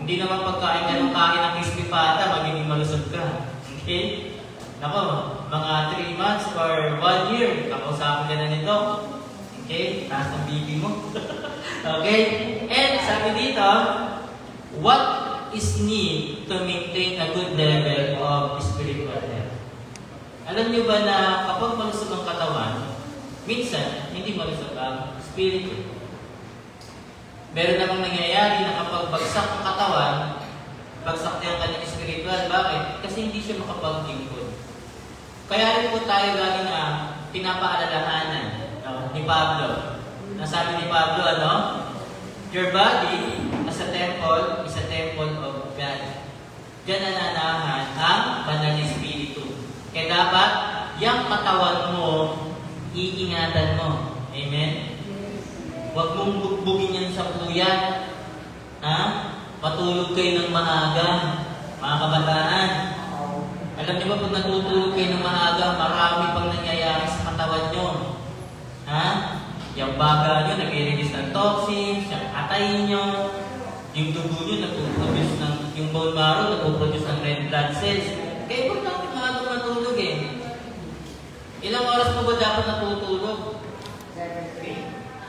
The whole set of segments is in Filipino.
Hindi naman pagkain ka ng kain ng crispy pata, magiging malusog ka. Okay? Nako, mga 3 months or 1 year, kakausapin ka na nito. Okay? Taas ng bibi mo. Okay? And sabi dito, what is need to maintain a good level of spiritual health? Alam niyo ba na kapag malusog ang katawan, minsan, hindi malusog ang spirito. Meron namang nangyayari na kapag bagsak ang katawan, bagsak din ang kanyang spiritual. Bakit? Kasi hindi siya makapaglingkod. Kaya rin po tayo lagi na pinapaalalahanan ni Pablo. Nasabi ni Pablo, your body as a temple is a temple of God. Diyan nananahan ang banal na spirito. Kaya dapat, yung katawan mo, iingatan mo. Amen? Huwag mong bugbugin yan sa puyat. Matulog kayo ng maaga, mga kabataan. Alam niyo ba, pag natutulog kayo ng maaga, marami pang nangyayari sa katawan nyo. Yung baga nyo, nag-release ng toxins, yung atay nyo, yung dugo nyo, nag-produce ng, yung bone marrow, nag-produce ng red blood cells. Kaya huwag natin maaga matulog eh. Ilang oras pa ba dapat natutulog?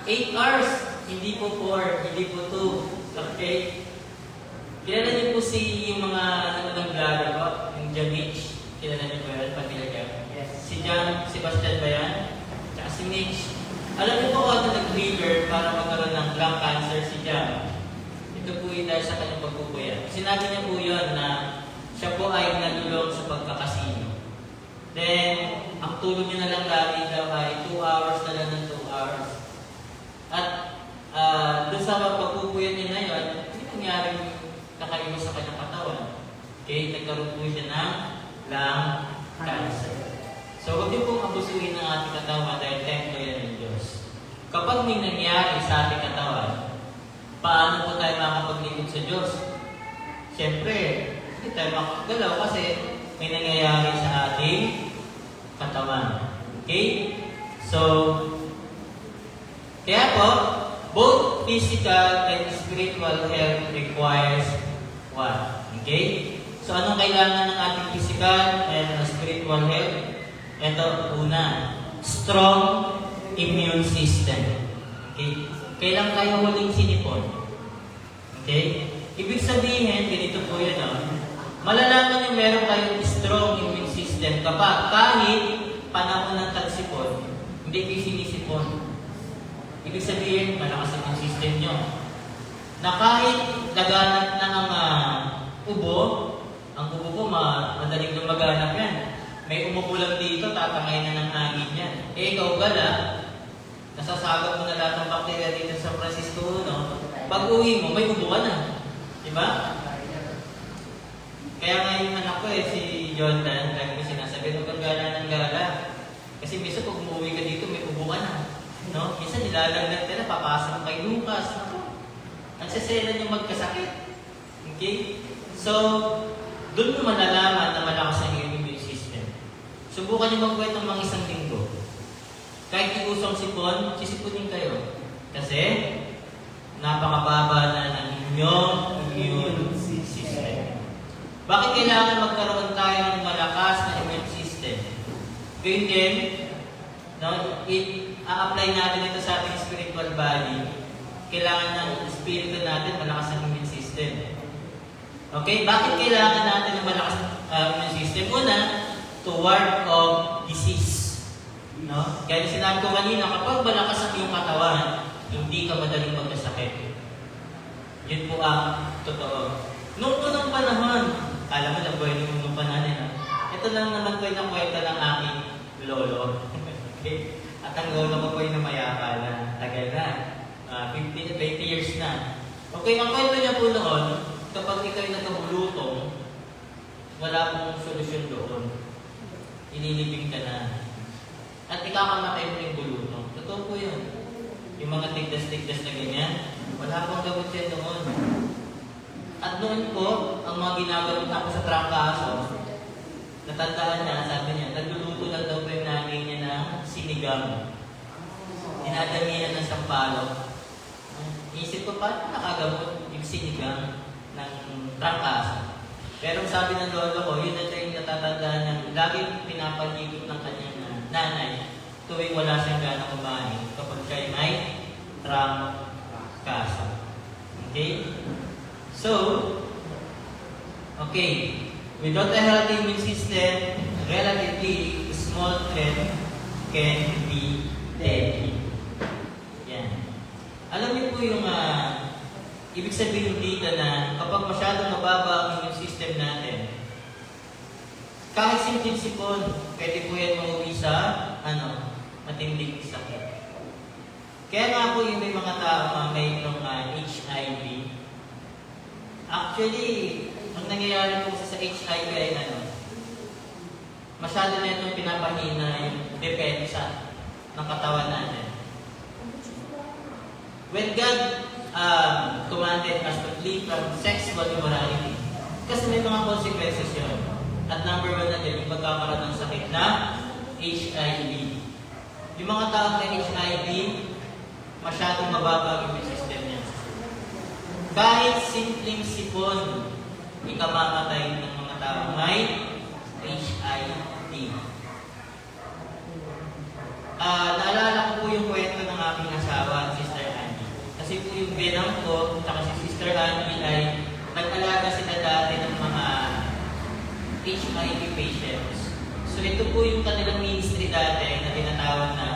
8 hours. Hindi po 4, hindi po 2. Okay? Kilala niyo po yung mga ng vlogger ko? Yung John Mitch. Kilala niyo po yan? Patilaga? Yes. Si John Sebastian ba yan? Tsaka si Mitch. Alam niyo po kung ano nag-trigger para magkaroon ng lung cancer si John? Ito po yung dahil sa kanyang pagpupuya. Sinabi niya po yun na siya po ay nalulong sa pagkakasino. Then, ang tulog niya na lang lagi daw ay 2 hours na lang ng 2 hours. At doon sa pagpupuyan niya na yun, hindi nangyaring nakaiwas sa kanyang katawan. Okay, nagkaroon po siya ng lung cancer. So, huwag niyo pong abusuin ang ating katawan dahil templo yan ng Diyos. Kapag may nangyari sa ating katawan, paano po tayo makapaglingkod sa Diyos? Siyempre, hindi tayo makakagalaw kasi may nangyayari sa ating katawan. Okay? So, kaya po, both physical and spiritual health requires what? Okay? So, anong kailangan ng ating physical and spiritual health? Ito, una, strong immune system. Okay? Kailan tayo huling sinipon? Okay? Ibig sabihin, ganito po yun, malalaman nyo meron kayong strong immune system kapag kahit panahon ng tagsipon, hindi kayo sinisipon. Ibig sabihin, malakas ang system nyo. Na kahit laganap na ang ubo, ang ubo po, madaling lumaganap yan. May umubo lang dito, tatangay na ng hangin yan. Ikaw gala, nasasagap mo na lahat ng bakterya dito sa Francisco, Pag uwi mo, may ubo ka na. Diba? Kaya nga yung anak ko si Jordan, lagi ko sinasabi, huwag kang gala ng gala. Kasi minsan pag umuwi ka dito, may ubo ka na. Minsan nilalaglag ka na, papasok kay Lucas. Nagsaselan yung magkasakit. Okay? So, doon mo malalaman na malakas ang iyong immune system. Subukan niyo magkwento ng mga 1 linggo. Kahit iusong sipon, sisipunin kayo. Kasi, napakababa na ng inyong immune system. Bakit kailangan magkaroon tayo ng malakas na immune system? Gayun din, i-apply natin ito sa ating spiritual body. Kailangan ng spirito natin malakas ang immune system. Okay? Bakit kailangan natin ng malakas immune system? Una, to ward off disease. Kaya sinabi ko kanina, kapag malakas ang iyong katawan, hindi ka madaling magkasakit. Yun po ang totoo. Noong unang panahon, alam mo, nagbuhay nung panahon. Ito lang naman ko yung kwento ng aking lolo. Okay? At ang lolo ko po yung namayapa na tagal na. 20 years na. Okay, ang kwento niya po noon, kapag ikaw'y nagkabulutong, wala pong solusyon doon. Inilibing ka na. At ikakamatay mo yung bulutong. Totoo po yun. Yung mga tigdas-tigdas na ganyan, wala pong gamot yan noon. At noon po, ang mga ginagawa ako sa trangkaso, natandaan niya, sabi niya, nagluluto lang daw po yung nanay niya ng sinigang. Dinadamihan ng sampalok. Isip ko, paano nakagamot yung sinigang? ng trangkaso. Pero sabi ng lolo ko, yun na yung natatandaan niya, laging pinapahigop ng kanyang nanay tuwing wala siyang gana kumain kapag siya may trangkaso. Okay? So, okay, without a healthy immune system, relatively small threat can be deadly. Yan. Alam niyo po yung ibig sabihin dito na kapag masyadong mababa ang immune system natin, kahit simpleng sipon, pwede po yan mauwi sa matinding sakit. Kaya nga po yung may mga tao mayroong HIV. Actually, ang nangyayari po sa HIV ay masyado na itong pinapahina yung depensa ng katawan natin. When God commanded us to flee from sexual immorality, kasi may mga consequences yun. At number 1 na din, yung pagkakaroon ng sakit na HIV. Yung mga taong may HIV, masyadong mababa ang immune system niya. Kahit simpleng sipon, ikamamatay ng mga taong may HIV. Naalala ko po yung kwento ng aking asawa, Sister Angie. Kasi po yung benang ko, at si Sister Angie ay nag-alaga sila dati ng mga HIV patients. So ito po yung kanilang ministry dati na tinatawag na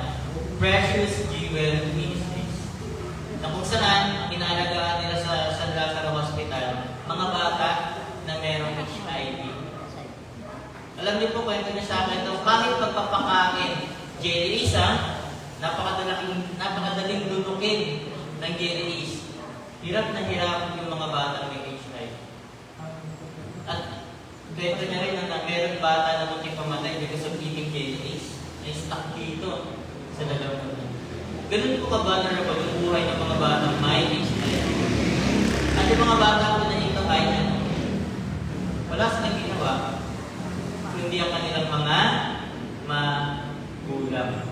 Precious Jewel Ministries. Na kung saan, ang inaalagaan nila sa San Lazaro Hospital, mga bata na merong HIV. Alam niyo po, kwento niya sa akin ito, kahit pagpapakain, jellies napakadaling lunukin ng jellies. Hirap na hirap yung mga bata may HIV. At kwento niya rin na meron bata na munting pamatay because of eating jellies. Ay stuck dito sa lalamunan. Ganun po ka-vulnerable yung buhay ng mga batang may HIV. At yung mga bata po na ito ay wala silang ginawa kundi ang kanilang mga magulang.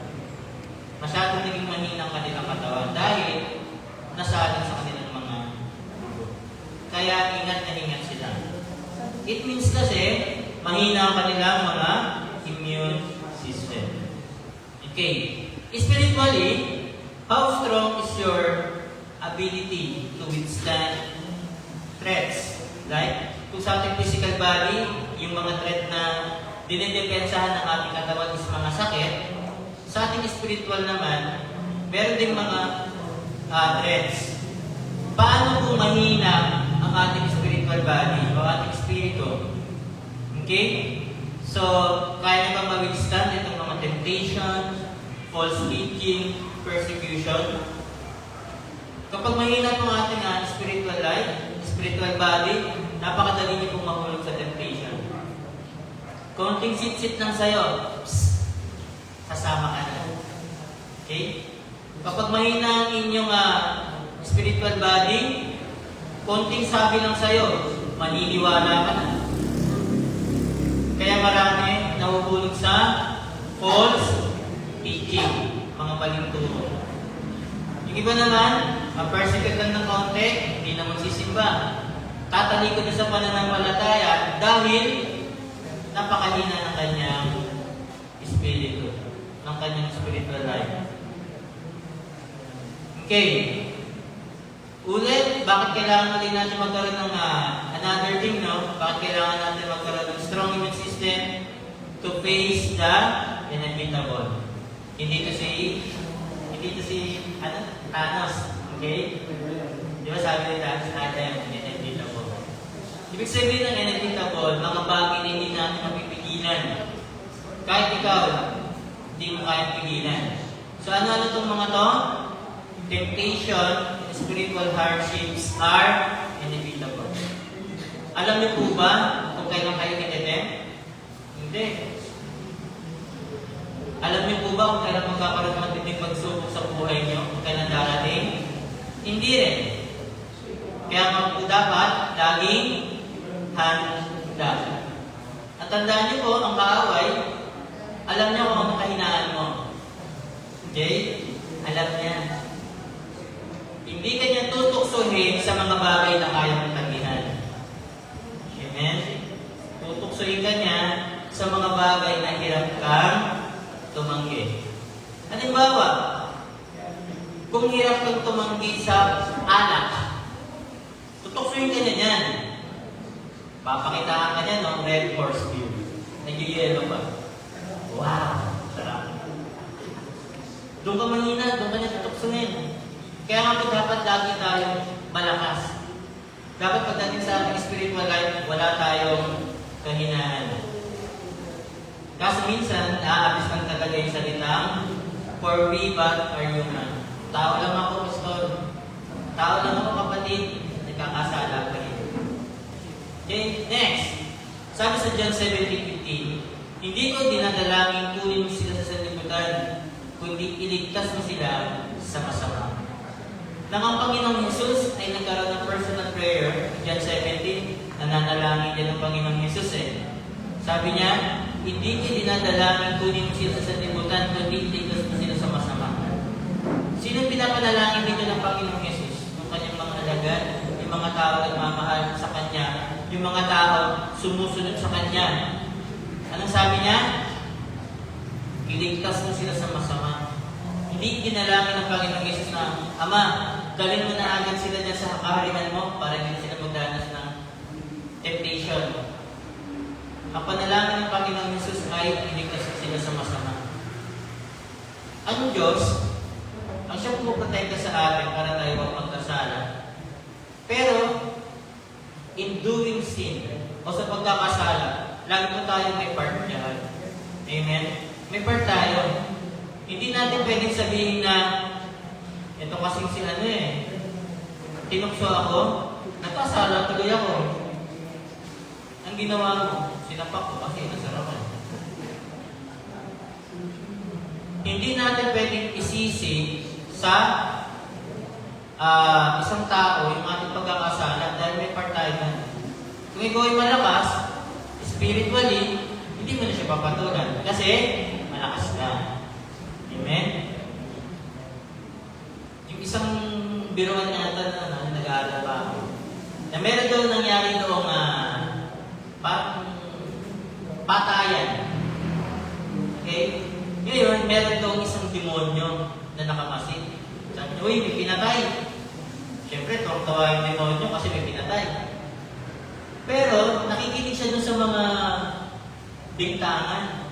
Masyadong naging mahina ang kanilang katawan dahil nasaling sa kanilang mga dugo. Kaya ingat na ingat sila. It means kasi mahina ang kanilang mga immune system. Okay. Spiritually, how strong is your ability to withstand threats? Like, kung sa ating physical body, yung mga threat na dinidepensahan ng ating katawan is mga sakit, sa ating spiritual naman, meron din mga threats. Paano kung mahina ang ating spiritual body o ating spirito? Okay? So, kaya na ba ma-withstand itong mga temptation, false teaching, persecution? Kapag mahina po ang ating spiritual life, spiritual body, napakadali niyo pong mahulog sa temptation. Konting sit-sit lang sa'yo, kasama ka na. Okay? Kapag mahina ang inyong spiritual body, konting sabi lang sa'yo, maniniwala ka na. Kaya marami nahuhulog sa false teaching, mga maling turo. Yung iba naman, ma-persecute lang ng konti, hindi naman sisimba. Tatalikod na sa pananampalataya dahil napakahina ng kanyang espiritu, ng kanyang spiritual life. Okay. Ulit, bakit kailangan ulit natin magkaroon ng another thing, no? Bakit kailangan natin magkaroon ng strong immune system to face the inevitable? Hindi to si Thanos. Okay? Di ba sabi ni Thanos, inevitable. Ibig sabihin ng inevitable, mga bagay na hindi natin mapipigilan. Kahit ikaw, hindi mo kayang pigilan. So ano itong mga to? Temptation, spiritual hardships are inevitable. Alam niyo po ba kung kailan kayo ititempt? Hindi. Alam niyo po ba kung kailan magkakaroon ng matinding pagsubok sa buhay niyo? Kung kailan darating? Hindi rin. Kaya nga po dapat laging handa. At tandaan niyo po, ang kaaway, alam niya kung ang kahinaan mo. Okay? Alam niya. Hindi kanya tutuksohin sa mga bagay na kaya mong tanggihan. tuksoin ka niya sa mga bagay na hirap kang tumanggi. Halimbawa, kung hirap kang tumanggi sa alak, tutuksoin ka niya niyan. Papakitaan ka niya ng red horse view. Nag-yellow pa. Wow! Sarap. Doon ka mahina, doon ka niya tutuksoin. Kaya nga po dapat lagi tayong malakas. Dapat pagdating sa ating spiritual life, wala tayong kahinaan. Kaso minsan, naaabis ng talaga yung salitang, for we but are human. Tao lang ako, pastor. Tao lang ako, kapatid. Nagkakasala pa rin. Okay, next. Sabi sa John 17:15, hindi ko dinadalangin kunin mo sila sa sanlibutan, kundi iligtas mo sila sa masama. Nang ang Panginoong Jesus ay nagkaroon ng personal prayer, John 17, nananalangin din ng Panginoong Jesus Sabi niya, hindi ko dinadalangin kunin mo sila sa sanlibutan, kundi iligtas mo sila sa masama. Sino pinapanalangin dito ng Panginoong Jesus? Yung kanyang mga alagad, yung mga tao nagmamahal sa Kanya, yung mga tao sumusunod sa Kanya. Anong sabi niya? Iligtas mo sila sa masama. Hindi ginalangin ng Panginoong Jesus na, Ama, dalhin mo na agad sila dyan sa kaharian mo para hindi sila magdanas ng temptation. Ang panalangin ng Panginoong Jesus ay iligtas sila sa masama. Ang Diyos, ang siyang puprotekta sa atin para tayo huwag magkasala. Pero, in doing sin, o sa pagkakasala, lagi po tayo may part dyan. Amen? May part tayo. Hindi natin pwedeng sabihin na ito kasing si tinukso ako, nagkasala tuloy ako. Ang ginawa mo, sinapak ko kasi nasarapan. Hindi natin pwedeng isisi sa isang tao yung ating pagkakasala dahil may part tayo na. Kung ikaw ay malakas, spiritually, hindi mo na siya papatulan kasi malakas ka. Amen? Yung isang biruan niya na nag-aaral pa ako, na meron daw nangyari doong patayan. Okay? Ngayon, meron daw isang demonyo na nakamasid. Sabi niya, uy, may pinatay. Siyempre, tawa yung demonyo kasi may pinatay. Pero, nakikinig siya dun sa mga bigtangan.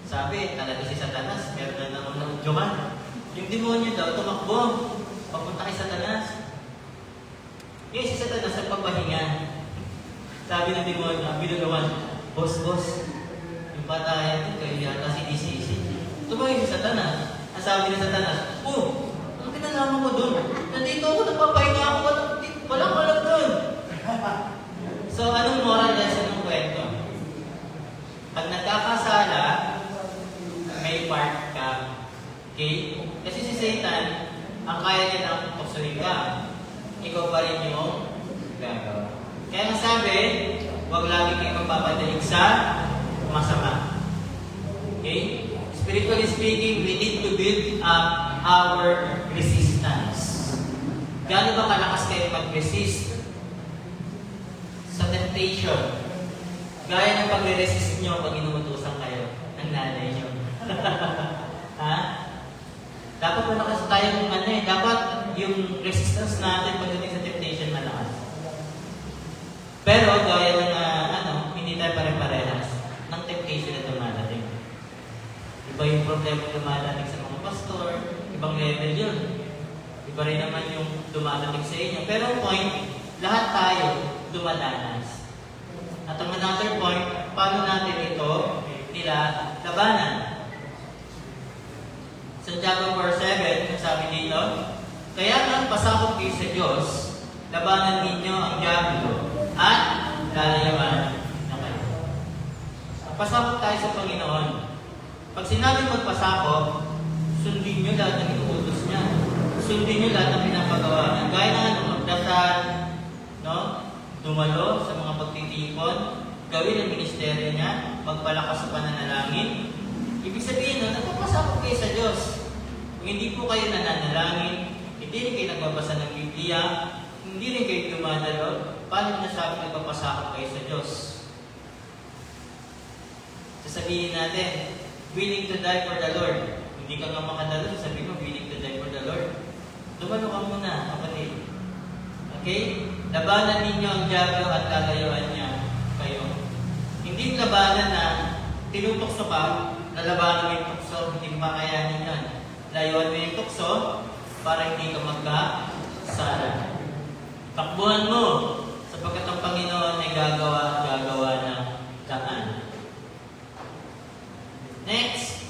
Sabi, talaga si Satanas, meron na naman ng Diyoman. Yung demonyo daw, tumakbo. Papunta kay Satanas. Si Satanas ang pagpahinga. Sabi ng demonyo, ang binugawan, boss, yung patayan ito, kayo yata si DCC. Tumawin si Satanas. Ang sabi ni Satanas, ano kinalaman mo dun? Nandito ako, nagpapahinga ako, walang alam dun. So, anong moral lesson ng kwento? Pag nagkakasala, may part ka. Okay? Kasi si Satan, ang kaya niya na tuksohin ka. Ikaw pa rin yung gagawa. Kaya nga sabi, huwag lagi kayo magpapadalig sa masama. Okay? Spiritually speaking, we need to build up our resistance. Gaano ba kalakas kayo mag-resist sa temptation? Gaya ng pag-resist nyo pag inuutusan kayo ng nanay nyo. Ha? Dapat malakas tayo ng dapat yung resistance natin pagdating sa temptation malakas. Pero gaya ng hindi tayo pare-parehas ng temptation na dumadating. Iba yung problema dumadating sa mga pastor, ibang level yun. Iba rin naman yung dumadating sa inyo. Pero point, lahat tayo dumadanas. At ang another point, paano natin ito labanan? Santiago 4:7, sabi dito, kaya nga pasakop kayo sa Diyos, labanan ninyo ang diablo at lalayaman na kayo. Pasakop tayo sa Panginoon. Pag sinabi magpasakop, sundin nyo lahat ng inuutos niya. Sundin nyo lahat ng pinapagawa niya. Gaya ng magdasal, dumalo sa mga pagtitipon, gawin ang ministeryo niya, magpalakas sa pananalangin. Ibig sabihin, nagpapasakop kayo sa Diyos. Kung hindi po kayo nananalangin, hindi rin kayo nagbabasa ng Biblia, hindi rin kayo dumadalo, paano nasabi nagpapasakop kayo sa Diyos? sasabihin natin, willing to die for the Lord. Hindi ka nga makadalo, sasabihin mo, willing to die for the Lord. Dumalo ka muna, kapatid. Okay? Labanan ninyo ang diablo at lalayuan niya kayo. Hindi yung labanan na tinutokso ka, lalabanan mo yung tukso, hindi mo makayanin yan. Layuan mo yung tukso para hindi ka magkasala. Takbuhan mo sapagkat ang Panginoon ay gagawa ng daan. Next,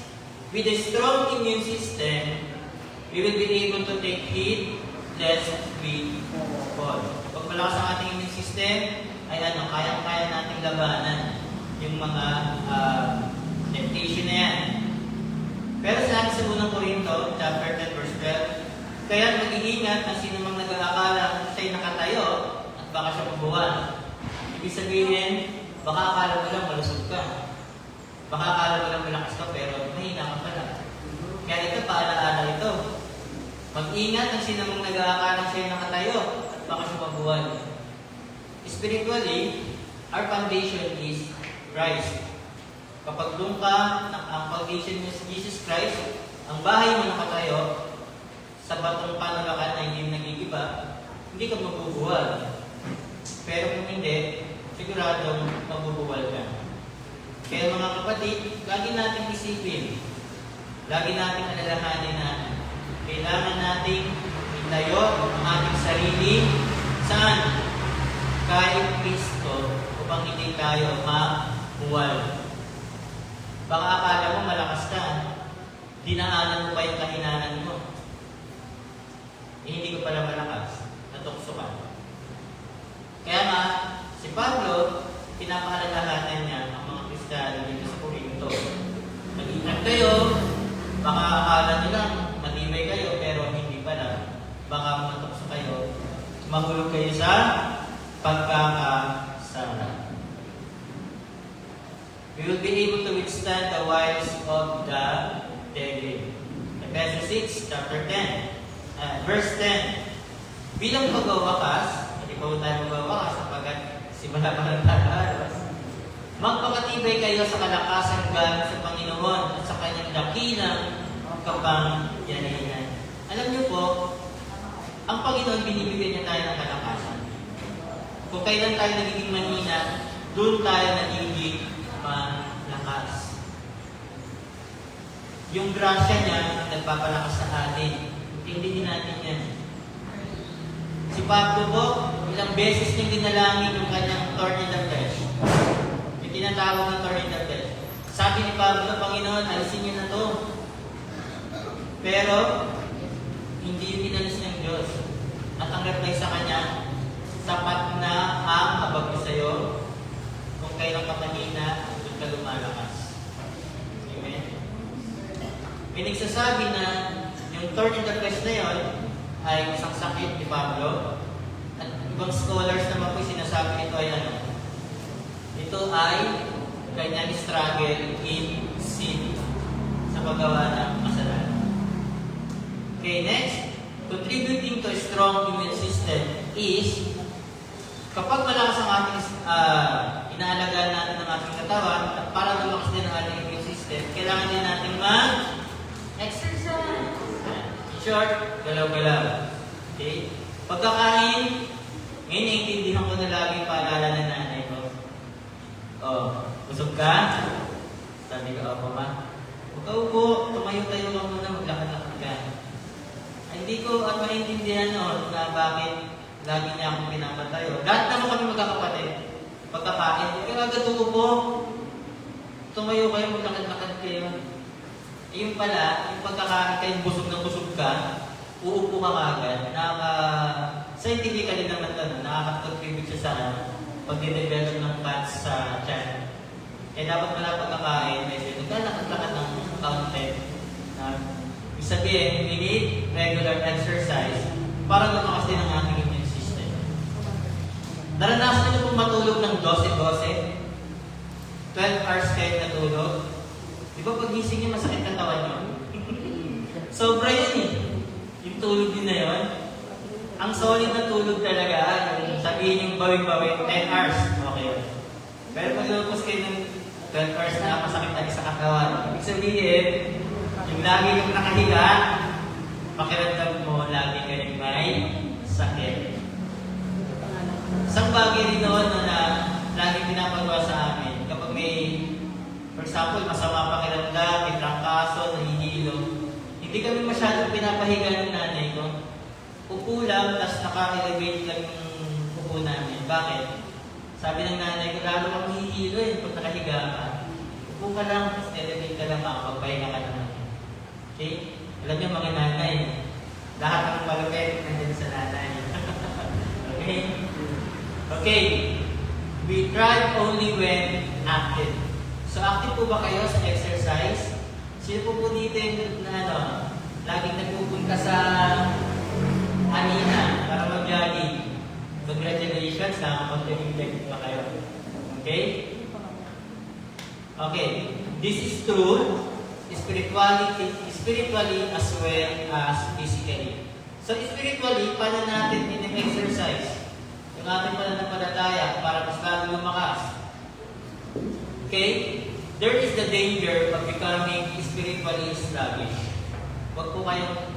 with a strong immune system, we will be able to take heed lest we fall. Pag malakas ang ating immune system, ay kayang-kaya nating labanan yung mga temptation na yan. Pero sabi sa unang Korinto, chapter 10, verse 12, kaya mag-iingat na sino mang nag-aakala siya'y nakatayo at baka siya mabuhan. Ibig sabihin, baka akala mo lang malusog ka. Baka akala mo lang malakas ka, pero mahina ka pala. Kaya ito, paalaala ito. Mag-ingat ang sino mang nag-aakala siya'y nakatayo at baka siya mabuhan. Spiritually, our foundation is Christ. Kapag doon ka, ang foundation mo si Jesus Christ, ang bahay mo nakatayo, sa batong panulakan na hindi nagigiba, hindi ka mabubuwal. Pero kung hindi, siguradong mabubuwal ka. Kaya mga kapatid, lagi natin isipin, lagi natin alalahanin na kailangan nating itayo ang ating sarili saan? Kay Kristo upang hindi tayo mabuwal. Baka akala mo malakas ka, dinaanan mo pa yung kahinanan mo. Hindi ko pala malakas, natukso ka. Kaya nga, si Pablo, pinapaalalahanan niya ang mga Kristiyano dito sa Corinto. Mag-ingat kayo, baka akala nilang matibay kayo, pero hindi pala. Baka matukso kayo, mahulog kayo sa pagkakasala. We will be able to withstand the wiles of the devil. Ephesians 6, chapter 10, verse 10. Bilang pagwawakas, hindi pa tayo magwawakas sapagkat simula pa ng tatalas, magpakatibay kayo sa kalakasan galing sa Panginoon at sa kanyang dakilang kapangyarihan. Alam niyo po, ang Panginoon binibigyan niya tayo ng kalakasan. Kung kailan tayo nagiging mahina, doon tayo nagiging malakas. Yung grasya niya nagpapalakas sa atin. Intindihin natin yan. Si Pablo po, ilang beses niyang dinalangin yung kanyang thorn in the flesh. Yung tinatawag ng thorn in the flesh. Sabi ni Pablo, Panginoon, alisin niyo na to. Pero, hindi yung inalis ng Diyos. At ang reply sa kanya, sapat na ang habag ko sa'yo kung kailan ka mahina, doon ka lumalakas. Amen? May nagsasabi na yung thorn in the flesh na yun ay isang sakit ni Pablo. At ibang scholars naman po sinasabi ito ay ano? Ito ay kanyang struggle in sin sa paggawa ng kasalanan. Okay, next. Contributing to a strong immune system is kapag malakas ang ating inaalagaan natin ng ating katawan at para lumakas din ang ating immune system, kailangan din natin mag-exercise. In short, galaw-galaw. Okay? Pagkakain, ngayon naiintindihan ko na lagi paalala ng nanay ko. Oh, busog ka? Sabi ko, opo ma. Huwag ka upo, tumayo-tayo ka muna, maglakad-lakad ka. Hindi ko at maintindihan noon na bakit lagi niya akong pinapatayo. Lahat naman kami magkakapatid. Pagkakain, kaya agad po, tumayo kayo, maglakad-lakad kayo. Yung pala, yung pagkakain kayo, busog na busog ka, uupo ka agad, scientifically naman ito, nakaka-contribute siya sa pag-develop ng fats sa tiyan. Kaya dapat pala pagkakain, medyo naglalakad-lakad ng kaunti. Ibig sabihin, we need regular exercise para lumakas din ang ating immune system. Naranasan niyo po matulog ng 12-12? 12 hours kayo natulog? Di ba pag gising niyo masakit katawan niyo? Sobra yun eh. Yung tulog din na yun. Ang solid na tulog talaga, yung sabihin yung bawing-bawing, 10 hours. Okay. Pero pag lumapos kayo ng 12 12 hours na masakit na sa katawan. Ibig sabihin, yung lagi kang nakahiga, pakiramdam mo lagi ka rin may sakit. Isang bagay rin noon na lagi pinapagawa sa amin, kapag may, for example, masama pakiramdam, may trangkaso, nahihilo, hindi kami masyadong pinapahiga ng nanay ko. Upo lang, tapos naka-elevate lang yung upo namin. Bakit? Sabi ng nanay ko, lalo kang hihilo pag nakahiga ka. Upo ka lang, tapos elevate ka lang, makapagpahinga ka naman. Okay? Alam niyo mga nanay, lahat ng malapit nandiyan sa nanay. Okay? Okay. We try only when active. So active po ba kayo sa exercise? Sino po dito na laging nagpupunta sa arena para mag-jogging? Congratulations, nakakapag-jogging pa kayo. Okay? Okay. This is true spiritually as well as physically. So spiritually, paano natin in-exercise yung ating pananampalataya para mas lalo lumakas? Okay? There is the danger of becoming spiritually sluggish. Huwag po kayong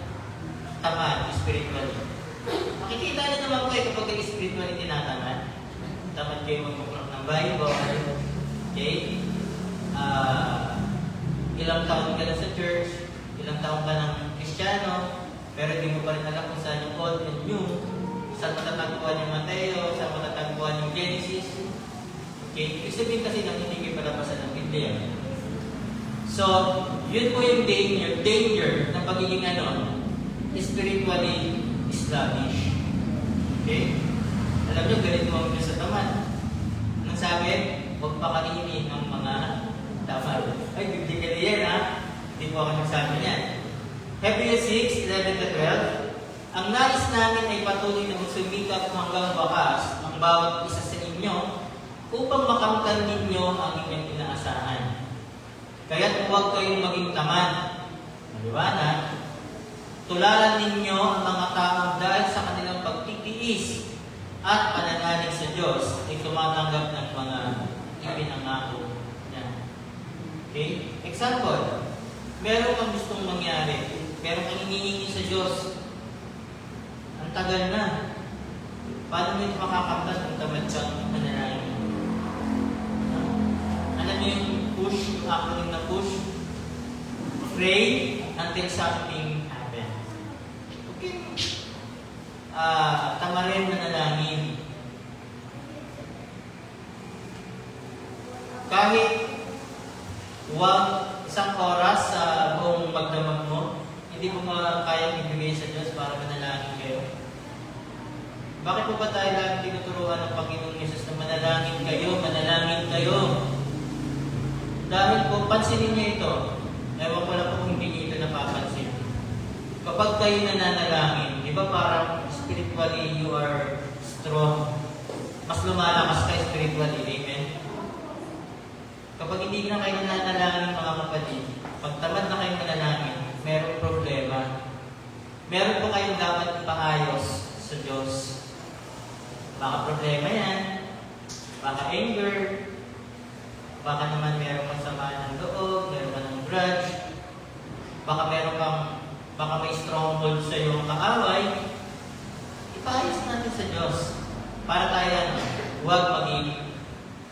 tamad spiritually. Makikita na naman po kapag kayo spiritually tinatamad. Tamad kayo magbuklok ng Bible. Okay? Ilang taon ka na sa church, ilang taon ka ng Kristiyano, pero hindi mo pa rin alam kung saan yung Old and New, saan matatagpuan yung Mateo, saan matatagpuan yung Genesis. Okay? Ibig sabihin kasi nang hindi kayo palabasan ng Biblia. So, yun po yung danger ng pagiging spiritually sluggish. Okay? Alam nyo, ganito mo sa tamad. Anong sabi? Huwag pa kaninin ang mga tamad. Ay, bibigyan yan ha. Hindi po ako nagsabi niyan. Hebrews 6:11-12. Ang nais namin ay patuloy na magsumikap hanggang wakas ang bawat isa sa inyo upang makamtan ninyo ang inyong inaasahan. Kaya't huwag kayong maging tamad. Maliwanag. Tularan ninyo ang mga taong dahil sa kanilang pagtitiis at pananalig sa Diyos ay tumatanggap ng mga ipinangako niya. Okay? Example, meron kang gustong mangyari, meron kang hinihingi sa Diyos. Ang tagal na. Paano mo ito makakamtan kung tamad siyang mananalig? Alam niyo yung push, yung acronym na push? Pray until something happens. Okay. Tamarin manalangin. Kahit isang oras sa buong magdamag mo, hindi mo kayang ibigay sa Diyos para manalangin kayo. Bakit po ba tayo lang tinuturuan ng Panginoong Yesus na manalangin kayo, manalangin kayo? Dahil po, pansinin niyo ito. Ewan ko lang po kung hindi niyo ito napapansin. Kapag kayo nananalangin, di ba parang spiritually you are strong? Mas lumalakas ka spiritually, amen? Kapag hindi na kayo nananalangin mga kapatid, pag tamad na kayo manalangin, merong problema. Meron po kayong dapat ipaayos sa Diyos. Baka problema yan, baka anger, baka naman meron kang sama ng loob, meron kang ng grudge, baka may stronghold sa iyong kaaway, ipaayos natin sa Diyos para tayo huwag maging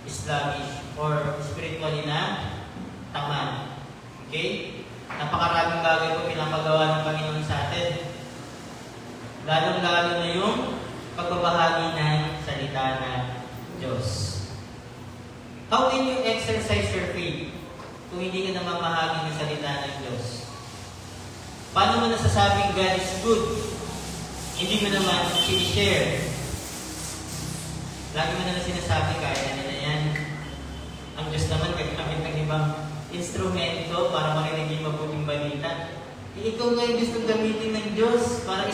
sluggish or spiritually na tamad. Okay? Napakaraming bagay po pinapagawa ng Panginoon sa atin. Lalong-lalo na yung pagbabahagi ng salita ng Diyos. How can you exercise your faith kung hindi ka namamahagi ng salita ng Diyos? Paano mo nasasabing God is good? Hindi mo naman sinishare. Lagi mo naman sinasabi, kaya nila yan. Ang Diyos naman gagamit ng ibang instrumento para marinig yung mabuting balita. Ikaw nga yung gusto gamitin ng Diyos para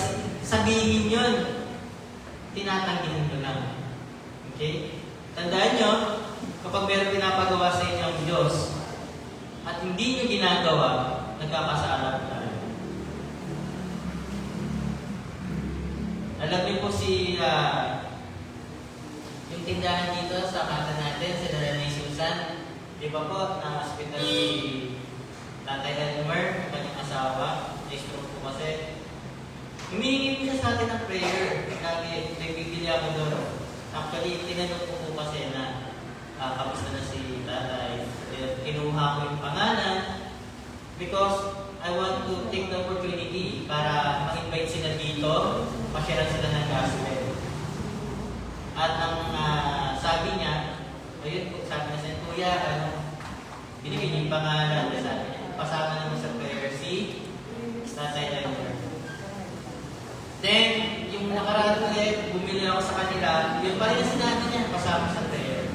sabihin yun. Tinatanggihan mo lang. Okay? Tandaan nyo, kapag meron pinapagawa sa inyo ang Diyos at hindi nyo ginagawa, nagkakasala tayo. Alam niyo po yung tindahan dito sa kanta natin, si Rene Susan, Di ba po, na-hospital si Tatay Elmer, kanyang asawa, na-stroke po kasi. Humihingi po siya sa atin ng prayer. Lagi, nagbibili ako doon. Actually, tinanong ko po kasi na kamusta na si Tatay. Kinuha ko yung pangalan because I want to take the opportunity para ma-invite sila dito, ma-share sila ng gospel. At ang sabi niya, ayun po, sabi niya sa Kuya, binigyan niya yung pangalan, sabi niya, pasama naman sa prayer si Tatay Elmer. Then, yung nakaraan ulit, bumili ako sa kanila, yun pa rin na sinabi niya, pasama sa prayer.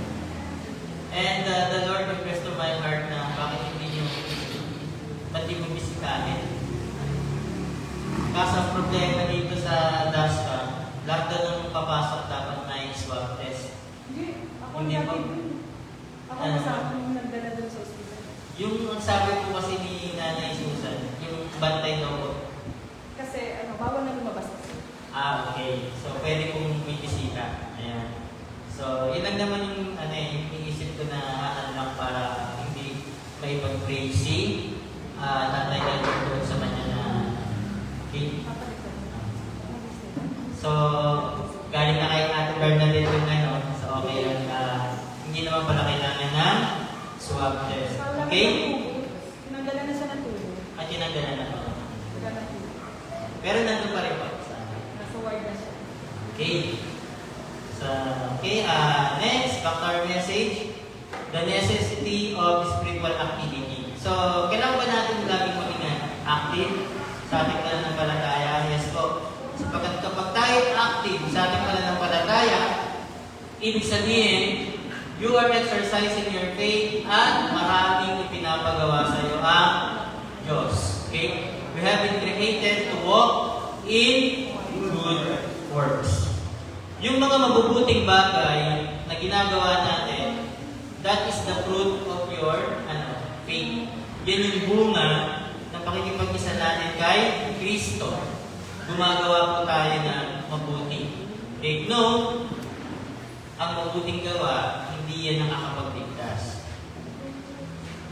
And the Lord impressed to my heart na bakit hindi niyo, ba't di mo bisitahin? Kaso ang problema dito sa DASCA, lahat daw nung papasok dapat na swab test. Hindi, ako kasama nung nagdala doon sa ospital. Yung sabi ko kasi ni Nanay Susan, yung bantay daw ko. Kasi bawal na lumabas kasi. Okay. So, pwede kong may bisita. Ayan. So, yun lang naman yung, yung iniisip ko na lang para hindi may pag-crazy. Tatay Elmer doon sa kanya na okay. So, galing na kay Ate Bernadette yung so okay lang. Hindi naman pala kailangan ng swab test. Okay? Tinanggalan na siya ng tubo. At tinanggalan na pala. Wala na tubo. Pero nandun pa rin pa. Nasa ward na siya. Okay. So, okay, next, back to our message. The necessity of spiritual activity. So, kailangan ba natin laging maging active sa ating pananampalataya? Yes po. Sapagkat kapag tayo active sa ating pananampalataya, ibig sabihin, you are exercising your faith at maraming ipinapagawa sa iyo ang Diyos. Okay? We have been created to walk in good works. Yung mga mabubuting bagay na ginagawa natin, that is the fruit of your faith. Yan yung bunga ng pakikipag-isa natin kay Kristo. Gumagawa po tayo ng mabuti. Take note, ang mabuting gawa, hindi yan nakakapagligtas.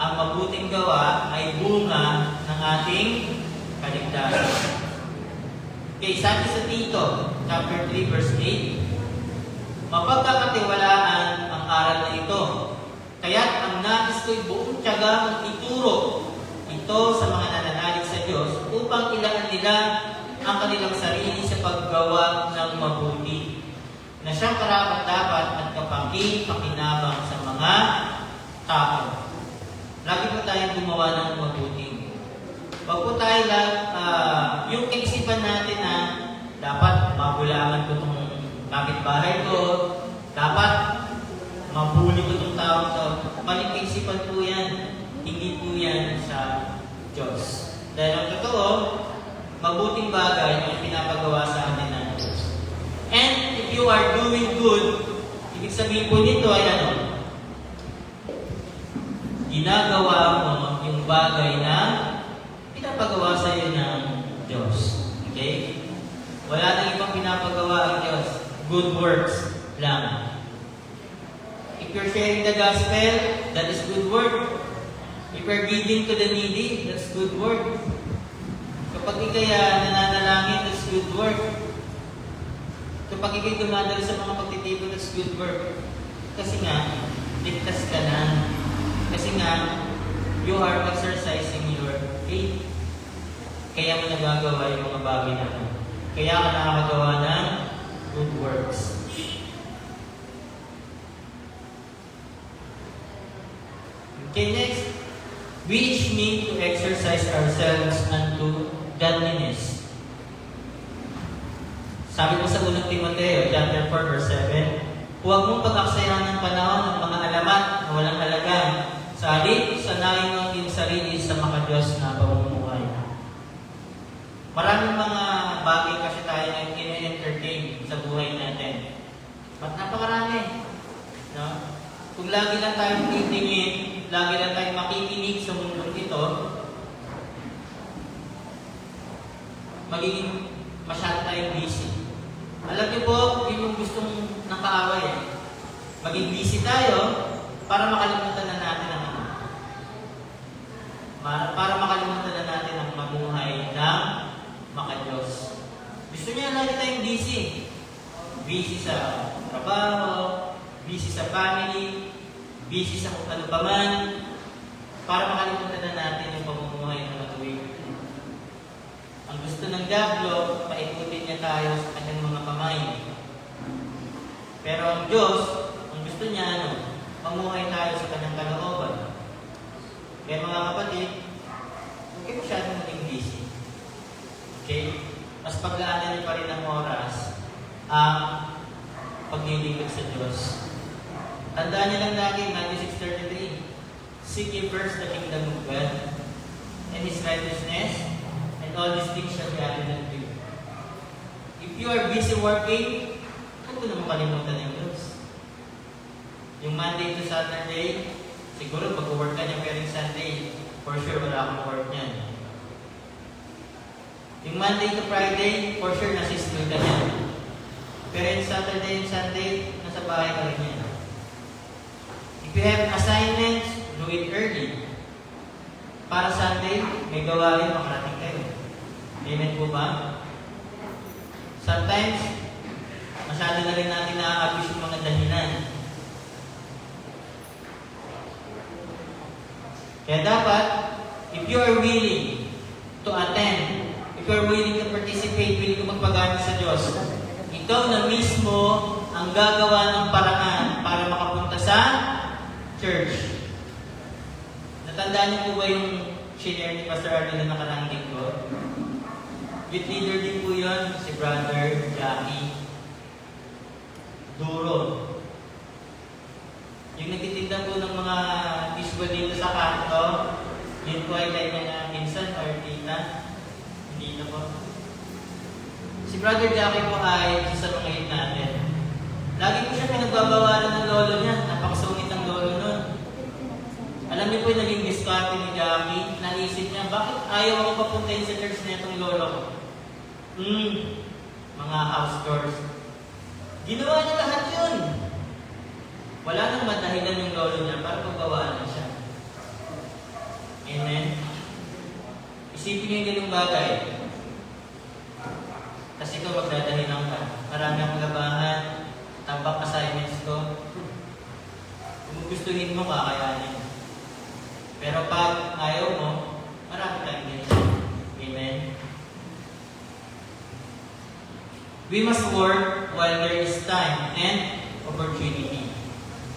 Ang mabuting gawa ay bunga ng ating kaligtasan. Okay, sabi sa Tito, chapter 3, verse 8, mapagkakatiwalaan ang aral na ito. Kaya't ang nais ko'y buong tiyagang ituro ito sa mga nananalig sa Diyos upang ilaan nila ang kanilang sarili sa paggawa ng mabuti na siyang karapat-dapat at kapaki-pakinabang sa mga tao. Lagi po tayong gumawa ng mabuti. Huwag po tayo yung kaisipan natin na dapat mabulangan ko itong kapitbahay ko, dapat mabuli ko itong tao to. Maling kaisipan po yan. Hindi po yan sa Diyos. Dahil ang totoo, mabuting bagay ang pinapagawa sa atin ng Diyos. And if you are doing good, ibig sabihin po nito ay ginagawa mo yung bagay na pinapagawa sa iyo ng Diyos. Okay? Wala nang ibang pinapagawa ang Diyos. Good works lang. If you're sharing the gospel, that is good work. If you're giving to the needy, that's good work. Kapag ikaya nananalangin, that's good work. Kapag ikay dumadal sa mga pagtitipon, that's good work. Kasi nga, ligtas ka na. Kasi nga, you are exercising your faith. Kaya mo nagagawa yung mga bagay na ito. Kaya ka nakakagawa ng good works. Okay, next. We each need to exercise ourselves unto godliness. Sabi ko sa unang Timoteo, chapter 4, verse 7, huwag mong pag-aksayahan ng panahon ng mga alamat na walang halaga. Sa halip, sanayin mo ang iyong sarili sa makadiyos na pamumuhay. Maraming mga bagay kasi tayo na ina-entertain sa buhay natin. Ba't napakarami? No? Kung lagi lang tayong titingin, lagi lang tayong makikinig sa mundong ito, magiging masyado tayong busy. Alam niyo po, yun yung gustong nakaaway. Maging busy tayo para makalimutan na natin ang para makalimutan na natin ang mamuhay ng maka-Diyos. Gusto niya lagi tayong busy. Busy sa trabaho, busy sa family, busy sa kung ano pa man, para makalimutan na natin yung pamumuhay ng matuwid. Ang gusto ng diablo, paikutin niya tayo sa kanyang mga kamay. Pero ang Diyos, ang gusto niya, pamuhay tayo sa kanyang kalooban. Kaya mga kapatid, huwag kayo masyadong maging busy. Okay? Mas paglaanan niyo pa rin ang oras ang paglilingkod sa Diyos. Tandaan niyo lang lagi, Matthew 6:33, seek ye first the kingdom of God and His righteousness, and all these things shall be added unto you. If you are busy working, huwag mo na makalimutan ng Diyos. Yung Monday to Saturday, siguro mag-work ka niya, pero yung Sunday, for sure wala akong work niyan. Yung Monday to Friday, for sure nasa school ka niyan. Pero yung Saturday and Sunday, nasa bahay ka rin yan. If you have assignments, do it early. Para Sunday, may gawain, makarating kayo. Amen po ba? Sometimes, masyado na rin natin na-abuse yung mga dahilan. Kaya dapat, if you are willing to attend, if you are willing to participate, willing to magpagamit sa Diyos, ikaw na mismo ang gagawa ng paraan para makapunta sa church. Natandaan niyo po ba yung share ni Pastor Arvin na nakaraang linggo? Youth leader din po yun, si Brother Jackie Duro. Yung nagtitinda po ng mga visual dito sa kanto, yun po ay kanya na minsan or tita. Hindi na po. Si Brother Jackie po ay isa sa mga hit natin. Lagi po siya pinagbabawalan ng lolo niya. Napakasungit ang lolo nun. Alam niyo po yung naging diskarte ni Jackie. Naisip niya, bakit ayaw ako papuntahin sa church na itong lolo ko? Mga house doors. Ginawa niya lahat yun. Wala nang madahilan yung lolo niya para pagbawalan siya. Amen? Isipin niyo yung ganung bagay. Kasi ikaw magdadahilan ka. Marami akong labahan, tambak assignments ko. Kung gustuhin mo, kakayanin. Pero pag ayaw mo, marami tayong ganyan. Amen? We must work while there is time and opportunity.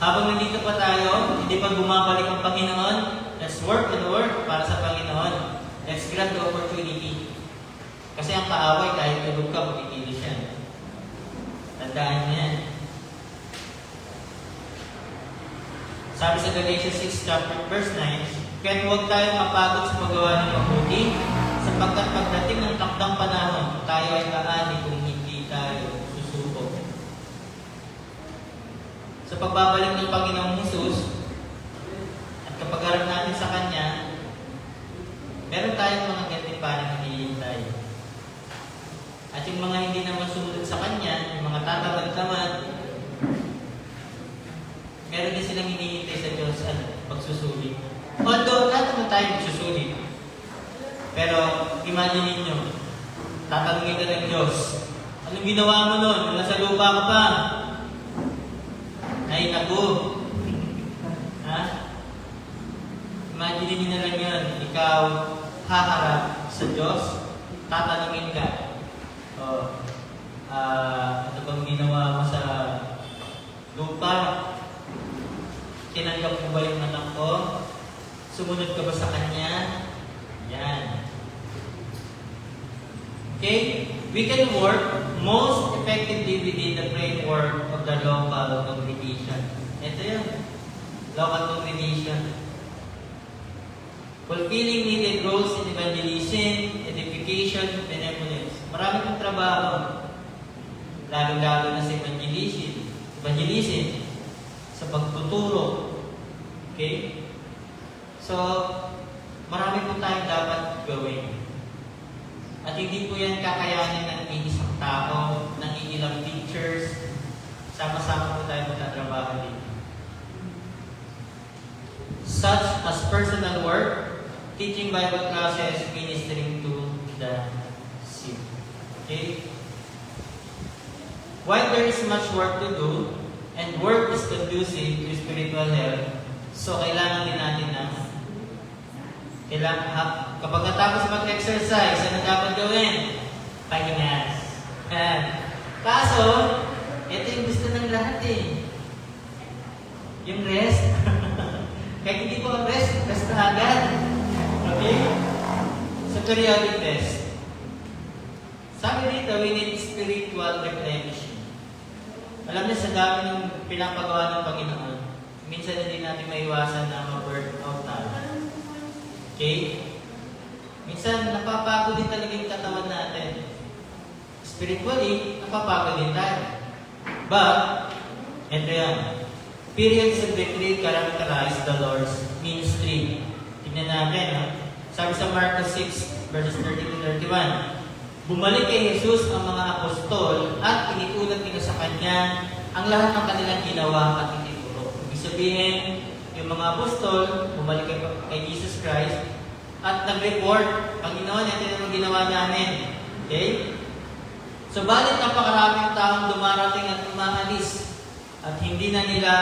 Habang nandito pa tayo, hindi pa bumabalik ang Panginoon, let's work and work para sa Panginoon. Let's grab the opportunity. Kasi ang kaaway, kahit tulog ka, magkikilos yan. Tandaan niyo yan. Sabi sa Galatians 6, verse 9, kaya't huwag tayong mapagod sa paggawa ng mabuti, sapagkat pagdating ng takdang panahon, tayo ay kaani kung hindi tayo susubok. Sa pagbabalik ng Panginoong Hesus, at kapag harap natin sa Kanya, meron tayong mga gantimpala na hinihintay. At yung mga hindi naman sumunod sa Kanya, yung mga tatamad-tamad, meron din silang hinihintay sa Diyos at pagsusulit. Although, lahat naman tayo magsusulit. Pero, imagine ninyo, tatanungin ka ng Diyos, anong ginawa mo nun? Nasa lupa ka pa? Ay, naku. Ha? Imagine ninyo na lang yun, ikaw haharap sa Diyos, tatanungin ka. Ano bang ginawa mo sa lupa? Tinanggap mo ba yung anak ko? Sumunod ka ba sa Kanya? Yan. Okay? We can work most effectively within the framework of the local congregation. Ito yun. Local congregation. Fulfilling needed roles in evangelism, edification, benevolence. Marami pong trabaho. Lalo-lalo na sa evangelism, sa pagtuturo. Okay? So, marami po tayong dapat gawin. At hindi po yan kakayanin ng isang tao, ng ilang teachers. Sama-sama po tayo magtatrabaho dito. Such as personal work, teaching Bible classes, ministering to the sick. Okay? While there is much work to do, and work is conducive to spiritual health, so kailangan din natin na kapag natapos mag-exercise, ano dapat gawin? Pahinga. Kaso, ito yung gusto ng lahat eh. Yung rest. Kahit hindi po ang rest na agad. Okay? Sa periodic test. Sabi dito, we need spiritual replenishing. Alam niyo, sa dami ng pinapagawa ng Panginoon, minsan hindi natin maiwasan na ma-burn out tayo. Okay? Minsan, napapagod din talaga yung katawan natin. Spiritually, napapagod din tayo. But, ito yan. Periods of victory characterize the Lord's ministry. Tignan natin, ha? Sabi sa Marcos 6, verses 30-31, bumalik kay Jesus ang mga apostol at iniulat nila sa Kanya ang lahat ng kanilang ginawa at ituturo. Ibig sabihin, yung mga apostol, bumalik kay Jesus Christ at nag-report, Panginoon, ito yung ginawa namin. Okay? So, balit napakaraming taong dumarating at umaalis at hindi na nila